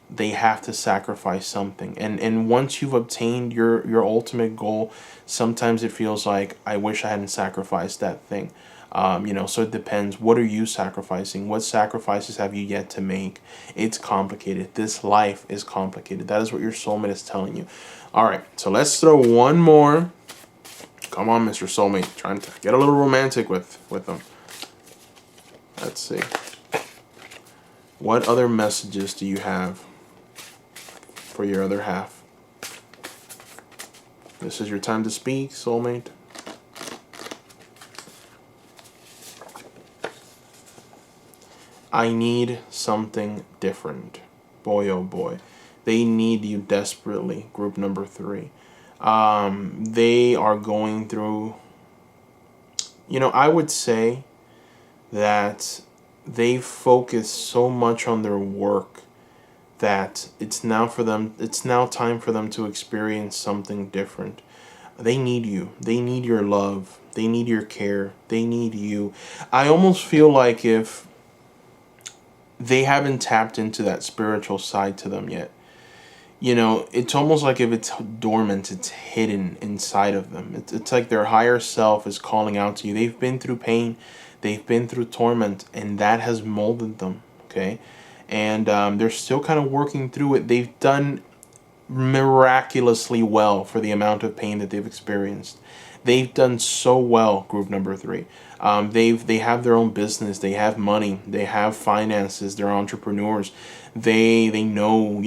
They have to sacrifice something. And once you've obtained your ultimate goal, sometimes it feels like, I wish I hadn't sacrificed that thing. So it depends. What are you sacrificing? What sacrifices have you yet to make? It's complicated. This life is complicated. That is what your soulmate is telling you. All right, so let's throw one more. Come on, Mr. Soulmate. Trying to get a little romantic with them. Let's see. What other messages do you have for your other half? This is your time to speak, soulmate. I need something different. Boy, oh boy. They need you desperately, group number 3. They are going through, I would say that they focus so much on their work that it's now time for them to experience something different. They need you. They need your love. They need your care. They need you. I almost feel like if they haven't tapped into that spiritual side to them yet, it's almost like if it's dormant, it's hidden inside of them. It's like their higher self is calling out to you. They've been through pain. They've been through torment, and that has molded them, okay? And they're still kind of working through it. They've done miraculously well for the amount of pain that they've experienced. They've done so well, group number 3. They have their own business. They have money. They have finances. They're entrepreneurs. They know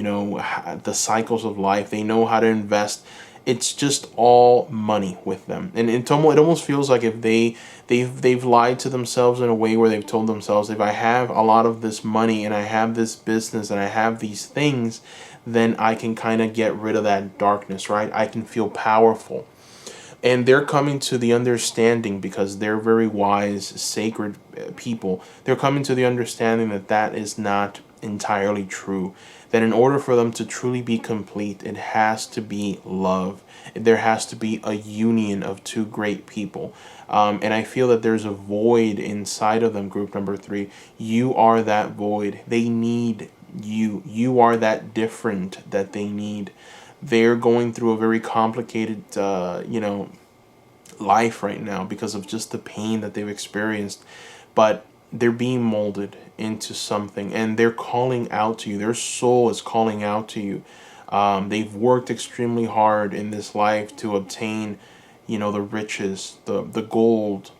the cycles of life. They know how to invest. It's just all money with them, and it almost feels like if they've lied to themselves in a way where they've told themselves, if I have a lot of this money and I have this business and I have these things, then I can kind of get rid of that darkness, right? I can feel powerful. And they're coming to the understanding, because they're very wise, sacred people. They're coming to the understanding that that is not entirely true. That in order for them to truly be complete, it has to be love. There has to be a union of two great people. And I feel that there's a void inside of them, group number 3. You are that void. They need you. You are that different that they need. They're going through a very complicated, life right now because of just the pain that they've experienced. But they're being molded into something, and they're calling out to you. Their soul is calling out to you. They've worked extremely hard in this life to obtain, the riches, the gold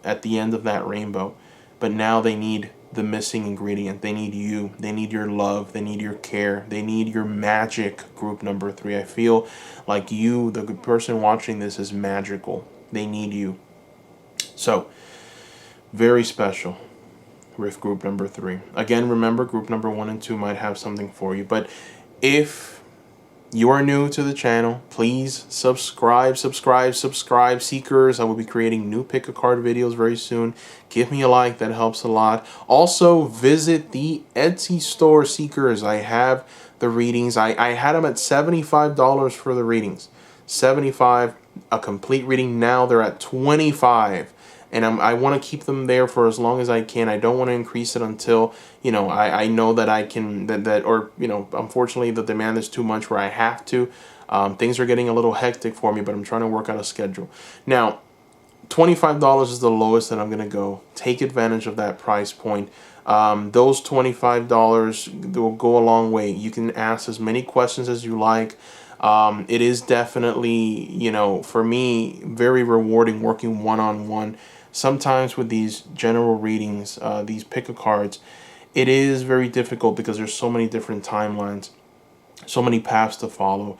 at the end of that rainbow. But now they need the missing ingredient. They need you. They need your love. They need your care. They need your magic, group number 3. I feel like you, the person watching this, is magical. They need you. So, very special with group number 3. Again, remember, group number 1 and 2 might have something for you. But if you are new to the channel, please subscribe, seekers. I will be creating new pick a card videos very soon. Give me a like, that helps a lot. Also, visit the Etsy store, seekers. I have the readings. I had them at $75 for the readings. $75. a complete reading. Now they're at 25. And I want to keep them there for as long as I can. I don't want to increase it until, I know that I can, or, unfortunately the demand is too much where I have to. Things are getting a little hectic for me, but I'm trying to work out a schedule. Now, $25 is the lowest that I'm going to go. Take advantage of that price point. Those $25 will go a long way. You can ask as many questions as you like. It is definitely, for me, very rewarding working one-on-one. Sometimes with these general readings, these pick-a-cards, it is very difficult because there's so many different timelines, so many paths to follow.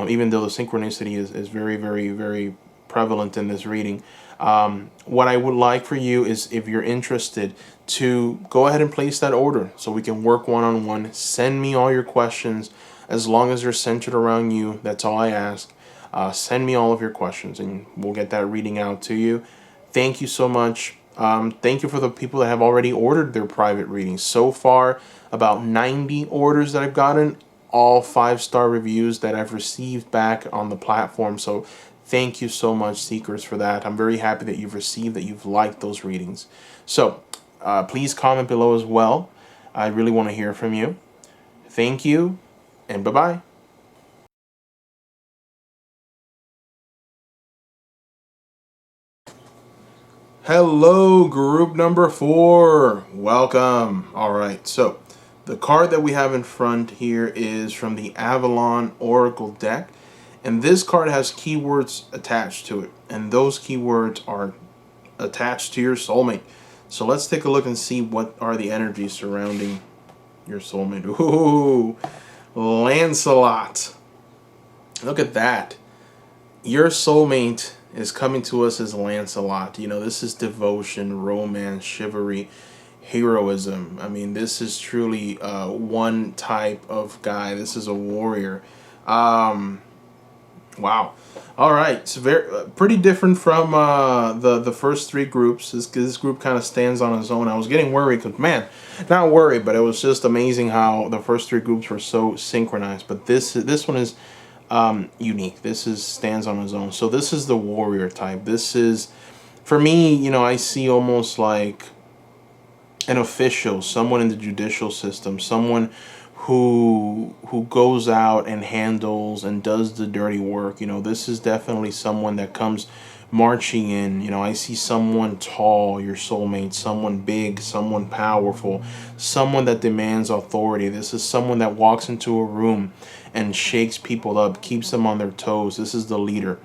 Even though the synchronicity is very, very, very prevalent in this reading. What I would like for you is, if you're interested, to go ahead and place that order so we can work one-on-one. Send me all your questions. As long as they're centered around you, that's all I ask. Send me all of your questions and we'll get that reading out to you. Thank you so much. Thank you for the people that have already ordered their private readings. So far, about 90 orders that I've gotten, all 5-star reviews that I've received back on the platform. So thank you so much, Seekers, for that. I'm very happy that you've received, that you've liked those readings. So please comment below as well. I really want to hear from you. Thank you, and bye-bye. Hello, group number 4. Welcome. All right, so the card that we have in front here is from the Avalon Oracle deck. And this card has keywords attached to it. And those keywords are attached to your soulmate. So let's take a look and see what are the energies surrounding your soulmate. Ooh, Lancelot. Look at that. Your soulmate is coming to us as Lancelot. This is devotion, romance, chivalry, heroism. I mean, this is truly one type of guy. This is a warrior. Wow. All right. It's pretty different from the first 3 groups. This group kind of stands on its own. I was getting worried because, man, not worried, but it was just amazing how the first 3 groups were so synchronized. But this one is unique. Stands on its own. So this is the warrior type. This is, for me, I see almost like an official, someone in the judicial system, someone who goes out and handles and does the dirty work. This is definitely someone that comes marching in. I see someone tall, your soulmate, someone big, someone powerful, someone that demands authority. This is someone that walks into a room and shakes people up, keeps them on their toes. This is the leader.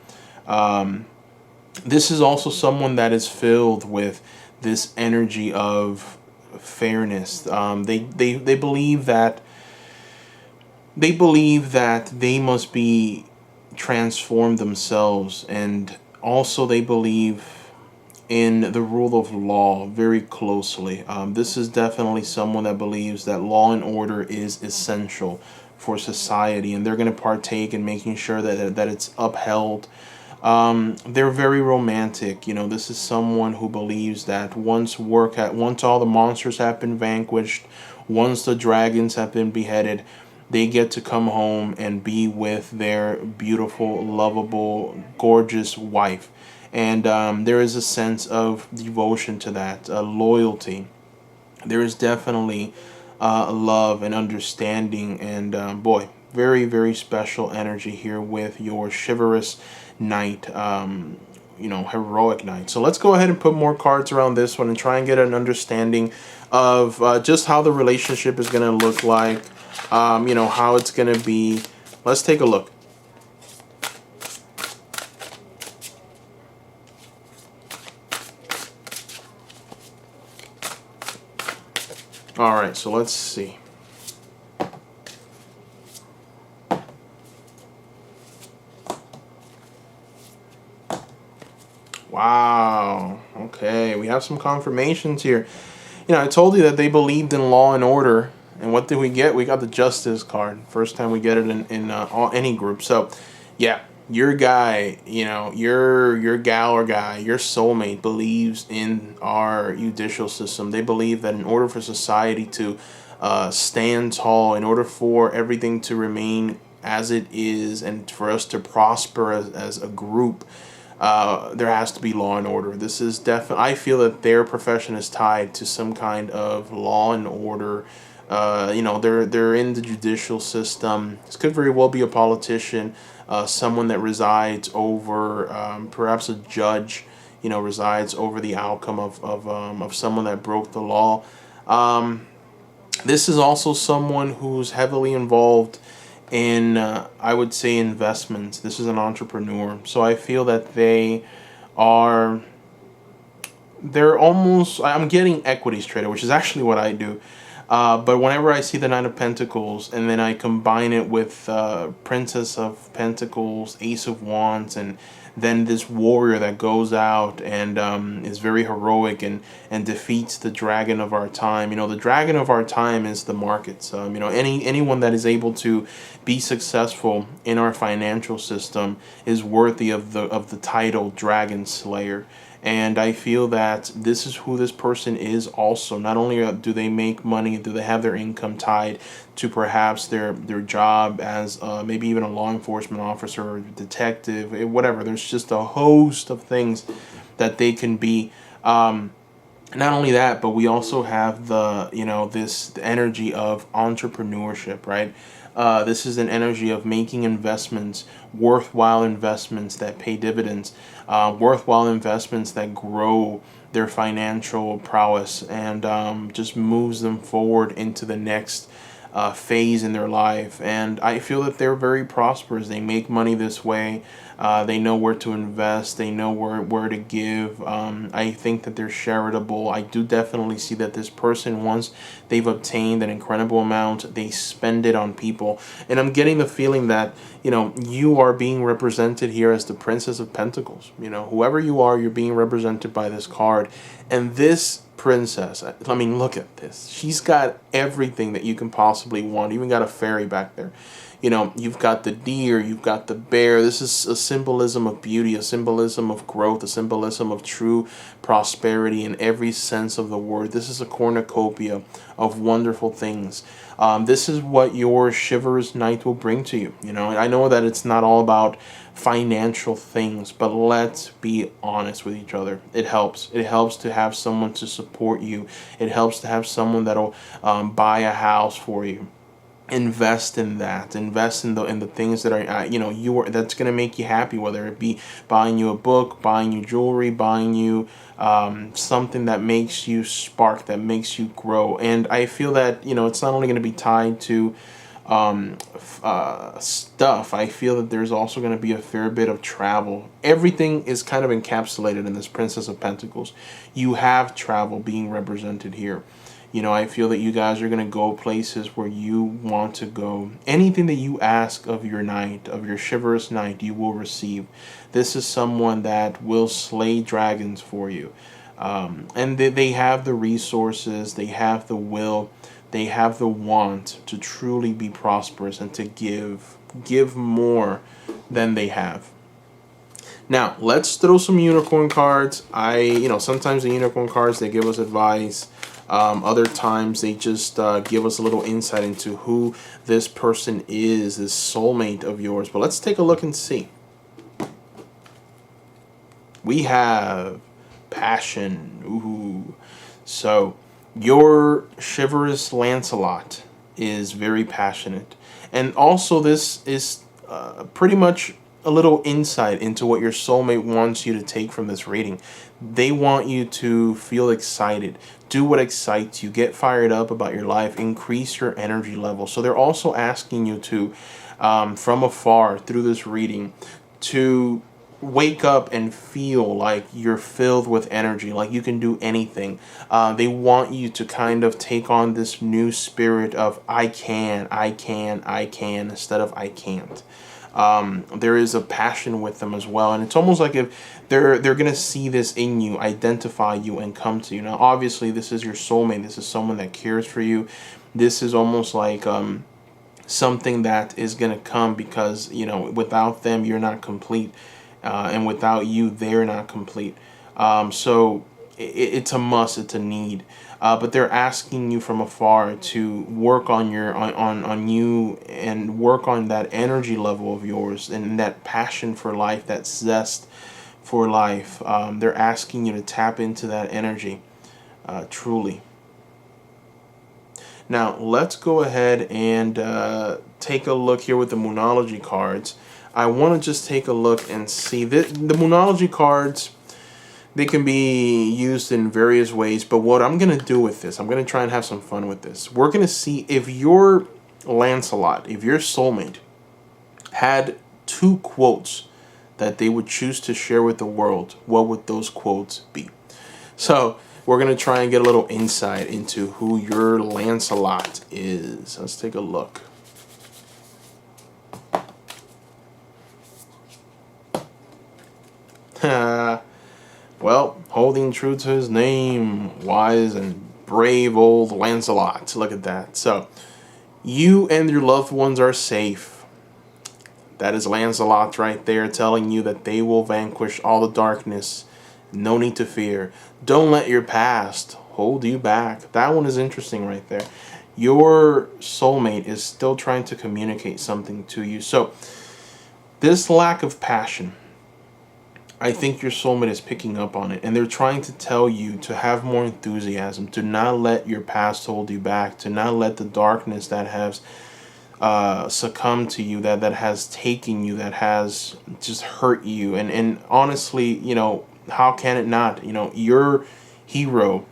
This is also someone that is filled with this energy of fairness. They believe that they must be transformed themselves, and also they believe in the rule of law very closely. This is definitely someone that believes that law and order is essential for society, and they're going to partake in making sure that it's upheld. They're very romantic. This is someone who believes that once all the monsters have been vanquished, once the dragons have been beheaded, they get to come home and be with their beautiful, lovable, gorgeous wife. And there is a sense of devotion to that, loyalty. There is definitely love and understanding, and boy, very, very special energy here with your chivalrous knight, heroic knight. So let's go ahead and put more cards around this one and try and get an understanding of just how the relationship is going to look like, how it's going to be. Let's take a look. All right, so let's see. Wow. Okay, we have some confirmations here. I told you that they believed in law and order. And what did we get? We got the Justice card. First time we get it in any group. So, yeah, your guy, your gal or guy, your soulmate believes in our judicial system. They believe that in order for society to stand tall, in order for everything to remain as it is, and for us to prosper as a group, there has to be law and order. This is definitely, I feel that their profession is tied to some kind of law and order. They're in the judicial system. This could very well be a politician, someone that resides over, perhaps a judge, resides over the outcome of someone that broke the law. This is also someone who's heavily involved in, I would say, investments. This is an entrepreneur. So I feel that are, they're almost, I'm getting equities trader, which is actually what I do. But whenever I see the Nine of Pentacles and then I combine it with Princess of Pentacles, Ace of Wands, and then this warrior that goes out and is very heroic and defeats the dragon of our time. The dragon of our time is the markets. Anyone that is able to be successful in our financial system is worthy of the title Dragon Slayer. And I feel that this is who this person is also. Not only do they make money, do they have their income tied to perhaps their job as maybe even a law enforcement officer or detective, whatever. There's just a host of things that they can be. Not only that, but we also have the energy of entrepreneurship, right? This is an energy of making investments, worthwhile investments that pay dividends, worthwhile investments that grow their financial prowess and just moves them forward into the next phase in their life. And I feel that they're very prosperous. They make money this way. They know where to invest. They know where to give. I think that they're charitable. I do definitely see that this person, once they've obtained an incredible amount, they spend it on people. And I'm getting the feeling that, you are being represented here as the Princess of Pentacles. Whoever you are, you're being represented by this card. And this princess, I mean, look at this. She's got everything that you can possibly want. Even got a fairy back there. You've got the deer, you've got the bear. This is a symbolism of beauty, a symbolism of growth, a symbolism of true prosperity in every sense of the word. This is a cornucopia of wonderful things. This is what your chivalrous knight will bring to you. I know that it's not all about financial things, but let's be honest with each other. It helps. It helps to have someone to support you. It helps to have someone that'll buy a house for you. Invest in that. Invest in the things that are that's going to make you happy, whether it be buying you a book, buying you jewelry, buying you something that makes you spark, that makes you grow. And I feel that it's not only going to be tied to stuff. I feel that there's also going to be a fair bit of travel. Everything is kind of encapsulated in this Princess of Pentacles. You have travel being represented here. I feel that you guys are going to go places where you want to go. Anything that you ask of your knight, of your chivalrous knight, you will receive. This is someone that will slay dragons for you. And they have the resources, they have the will, they have the want to truly be prosperous and to give more than they have. Now, let's throw some unicorn cards. Sometimes the unicorn cards, they give us advice. Other times they just give us a little insight into who this person is, this soulmate of yours. But let's take a look and see. We have passion. Ooh. So your chivalrous Lancelot is very passionate. And also this is pretty much a little insight into what your soulmate wants you to take from this reading. They want you to feel excited. Do what excites you. Get fired up about your life. Increase your energy level. So they're also asking you to, from afar through this reading, to wake up and feel like you're filled with energy, like you can do anything. They want you to kind of take on this new spirit of I can, instead of I can't. There is a passion with them as well, and it's almost like if they're gonna see this in you, identify you, and come to you. Now obviously this is your soulmate. This is someone that cares for you. This is almost like something that is gonna come because without them you're not complete, and without you they're not complete. So it's a must, it's a need. But they're asking you from afar to work on your on you and work on that energy level of yours and that passion for life, that zest for life. They're asking you to tap into that energy, truly. Now, let's go ahead and take a look here with the Moonology cards. I want to just take a look and see that the Moonology cards, they can be used in various ways, but what I'm going to do with this, I'm going to try and have some fun with this. We're going to see if your Lancelot, if your soulmate had two quotes that they would choose to share with the world, what would those quotes be? So we're going to try and get a little insight into who your Lancelot is. Let's take a look. Well, holding true to his name, wise and brave old Lancelot. Look at that. So, you and your loved ones are safe. That is Lancelot right there telling you that they will vanquish all the darkness. No need to fear. Don't let your past hold you back. That one is interesting right there. Your soulmate is still trying to communicate something to you. So, this lack of passion, I think your soulmate is picking up on it, and they're trying to tell you to have more enthusiasm, to not let your past hold you back, to not let the darkness that has succumbed to you, that has taken you, that has just hurt you. And honestly, you know, how can it not? You know, your hero,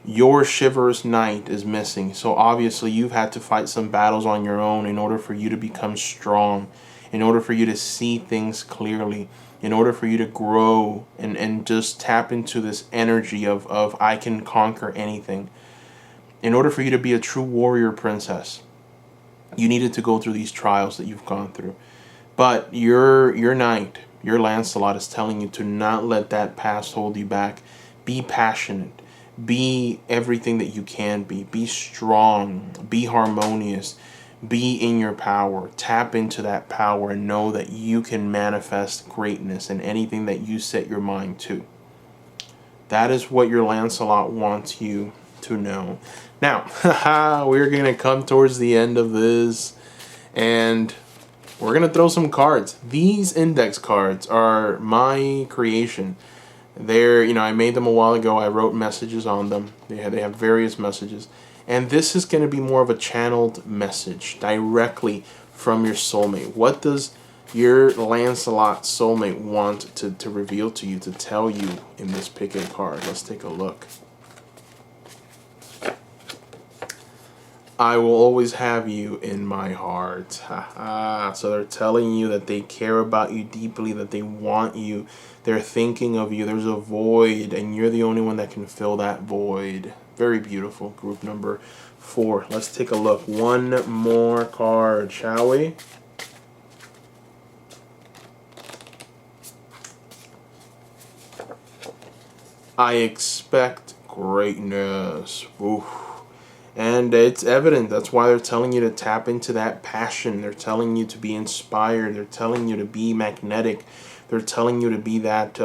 your chivalrous knight is missing. So obviously you've had to fight some battles on your own in order for you to become strong, in order for you to see things clearly, in order for you to grow and just tap into this energy of I can conquer anything. In order for you to be a true warrior princess, you needed to go through these trials that you've gone through. But your knight, your Lancelot, is telling you to not let that past hold you back. Be passionate. Be everything that you can be. Be strong. Be harmonious. Be in your power. Tap into that power and know that you can manifest greatness in anything that you set your mind to. That is what your Lancelot wants you to know. Now, we're going to come towards the end of this, and we're going to throw some cards. These index cards are my creation. They're, you know, I made them a while ago. I wrote messages on them. They have various messages. And this is going to be more of a channeled message directly from your soulmate. What does your Lancelot soulmate want to reveal to you, to tell you in this pick a card? Let's take a look. I will always have you in my heart. So they're telling you that they care about you deeply, that they want you. They're thinking of you. There's a void, and you're the only one that can fill that void. Very beautiful. Group number 4. Let's take a look. One more card, shall we? I expect greatness. Oof. And it's evident. That's why they're telling you to tap into that passion. They're telling you to be inspired. They're telling you to be magnetic. They're telling you to be that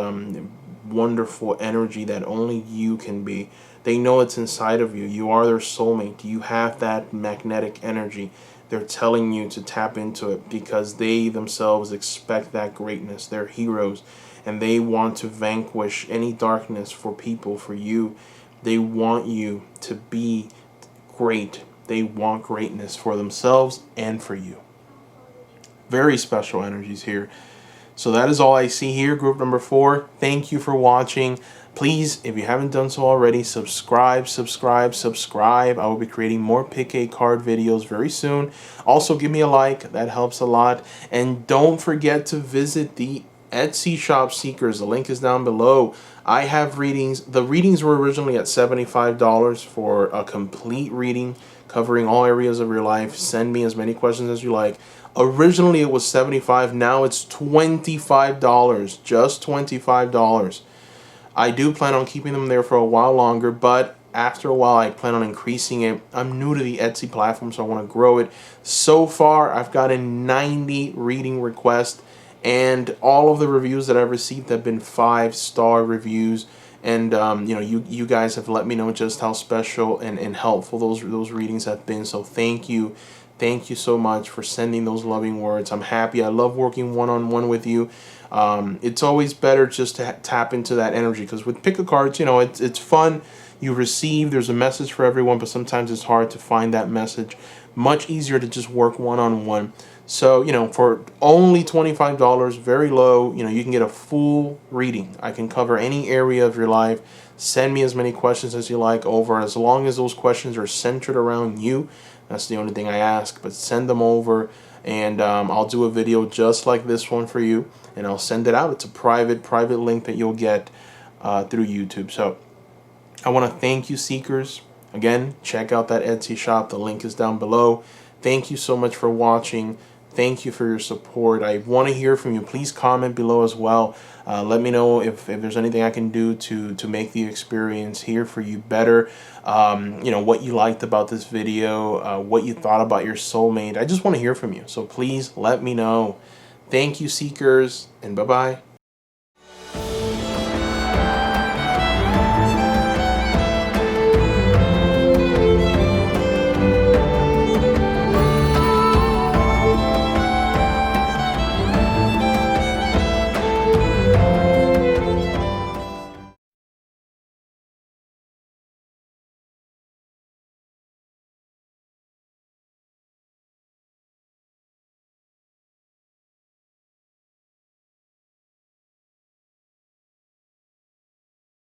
wonderful energy that only you can be. They know it's inside of you. You are their soulmate. You have that magnetic energy. They're telling you to tap into it because they themselves expect that greatness. They're heroes, and they want to vanquish any darkness for people, for you. They want you to be great. They want greatness for themselves and for you. Very special energies here. So that is all I see here, group number 4. Thank you for watching. Please, if you haven't done so already, subscribe. I will be creating more pick a card videos very soon. Also, give me a like. That helps a lot. And don't forget to visit the Etsy shop, Seekers. The link is down below. I have readings. The readings were originally at $75 for a complete reading covering all areas of your life. Send me as many questions as you like. Originally it was $75. Now it's $25. Just $25. I do plan on keeping them there for a while longer, but after a while I plan on increasing it. I'm new to the Etsy platform, so I want to grow it. So far I've gotten 90 reading requests, and all of the reviews that I've received have been 5-star reviews. And you know, you guys have let me know just how special and helpful those readings have been. So thank you. Thank you so much for sending those loving words. I'm happy. I love working one-on-one with you. It's always better just to tap into that energy, because with pick-a-cards, you know, it's fun. You receive, there's a message for everyone, but sometimes it's hard to find that message. Much easier to just work one-on-one. So, you know, for only $25, very low, you know, you can get a full reading. I can cover any area of your life. Send me as many questions as you like over, as long as those questions are centered around you. That's the only thing I ask, but send them over, and I'll do a video just like this one for you, and I'll send it out. It's a private link that you'll get through YouTube. So I want to thank you, seekers. Again, check out that Etsy shop. The link is down below. Thank you so much for watching. Thank you for your support. I want to hear from you. Please comment below as well. Let me know if there's anything I can do to make the experience here for you better. You know, what you liked about this video, what you thought about your soulmate. I just want to hear from you. So please let me know. Thank you, seekers, and bye-bye.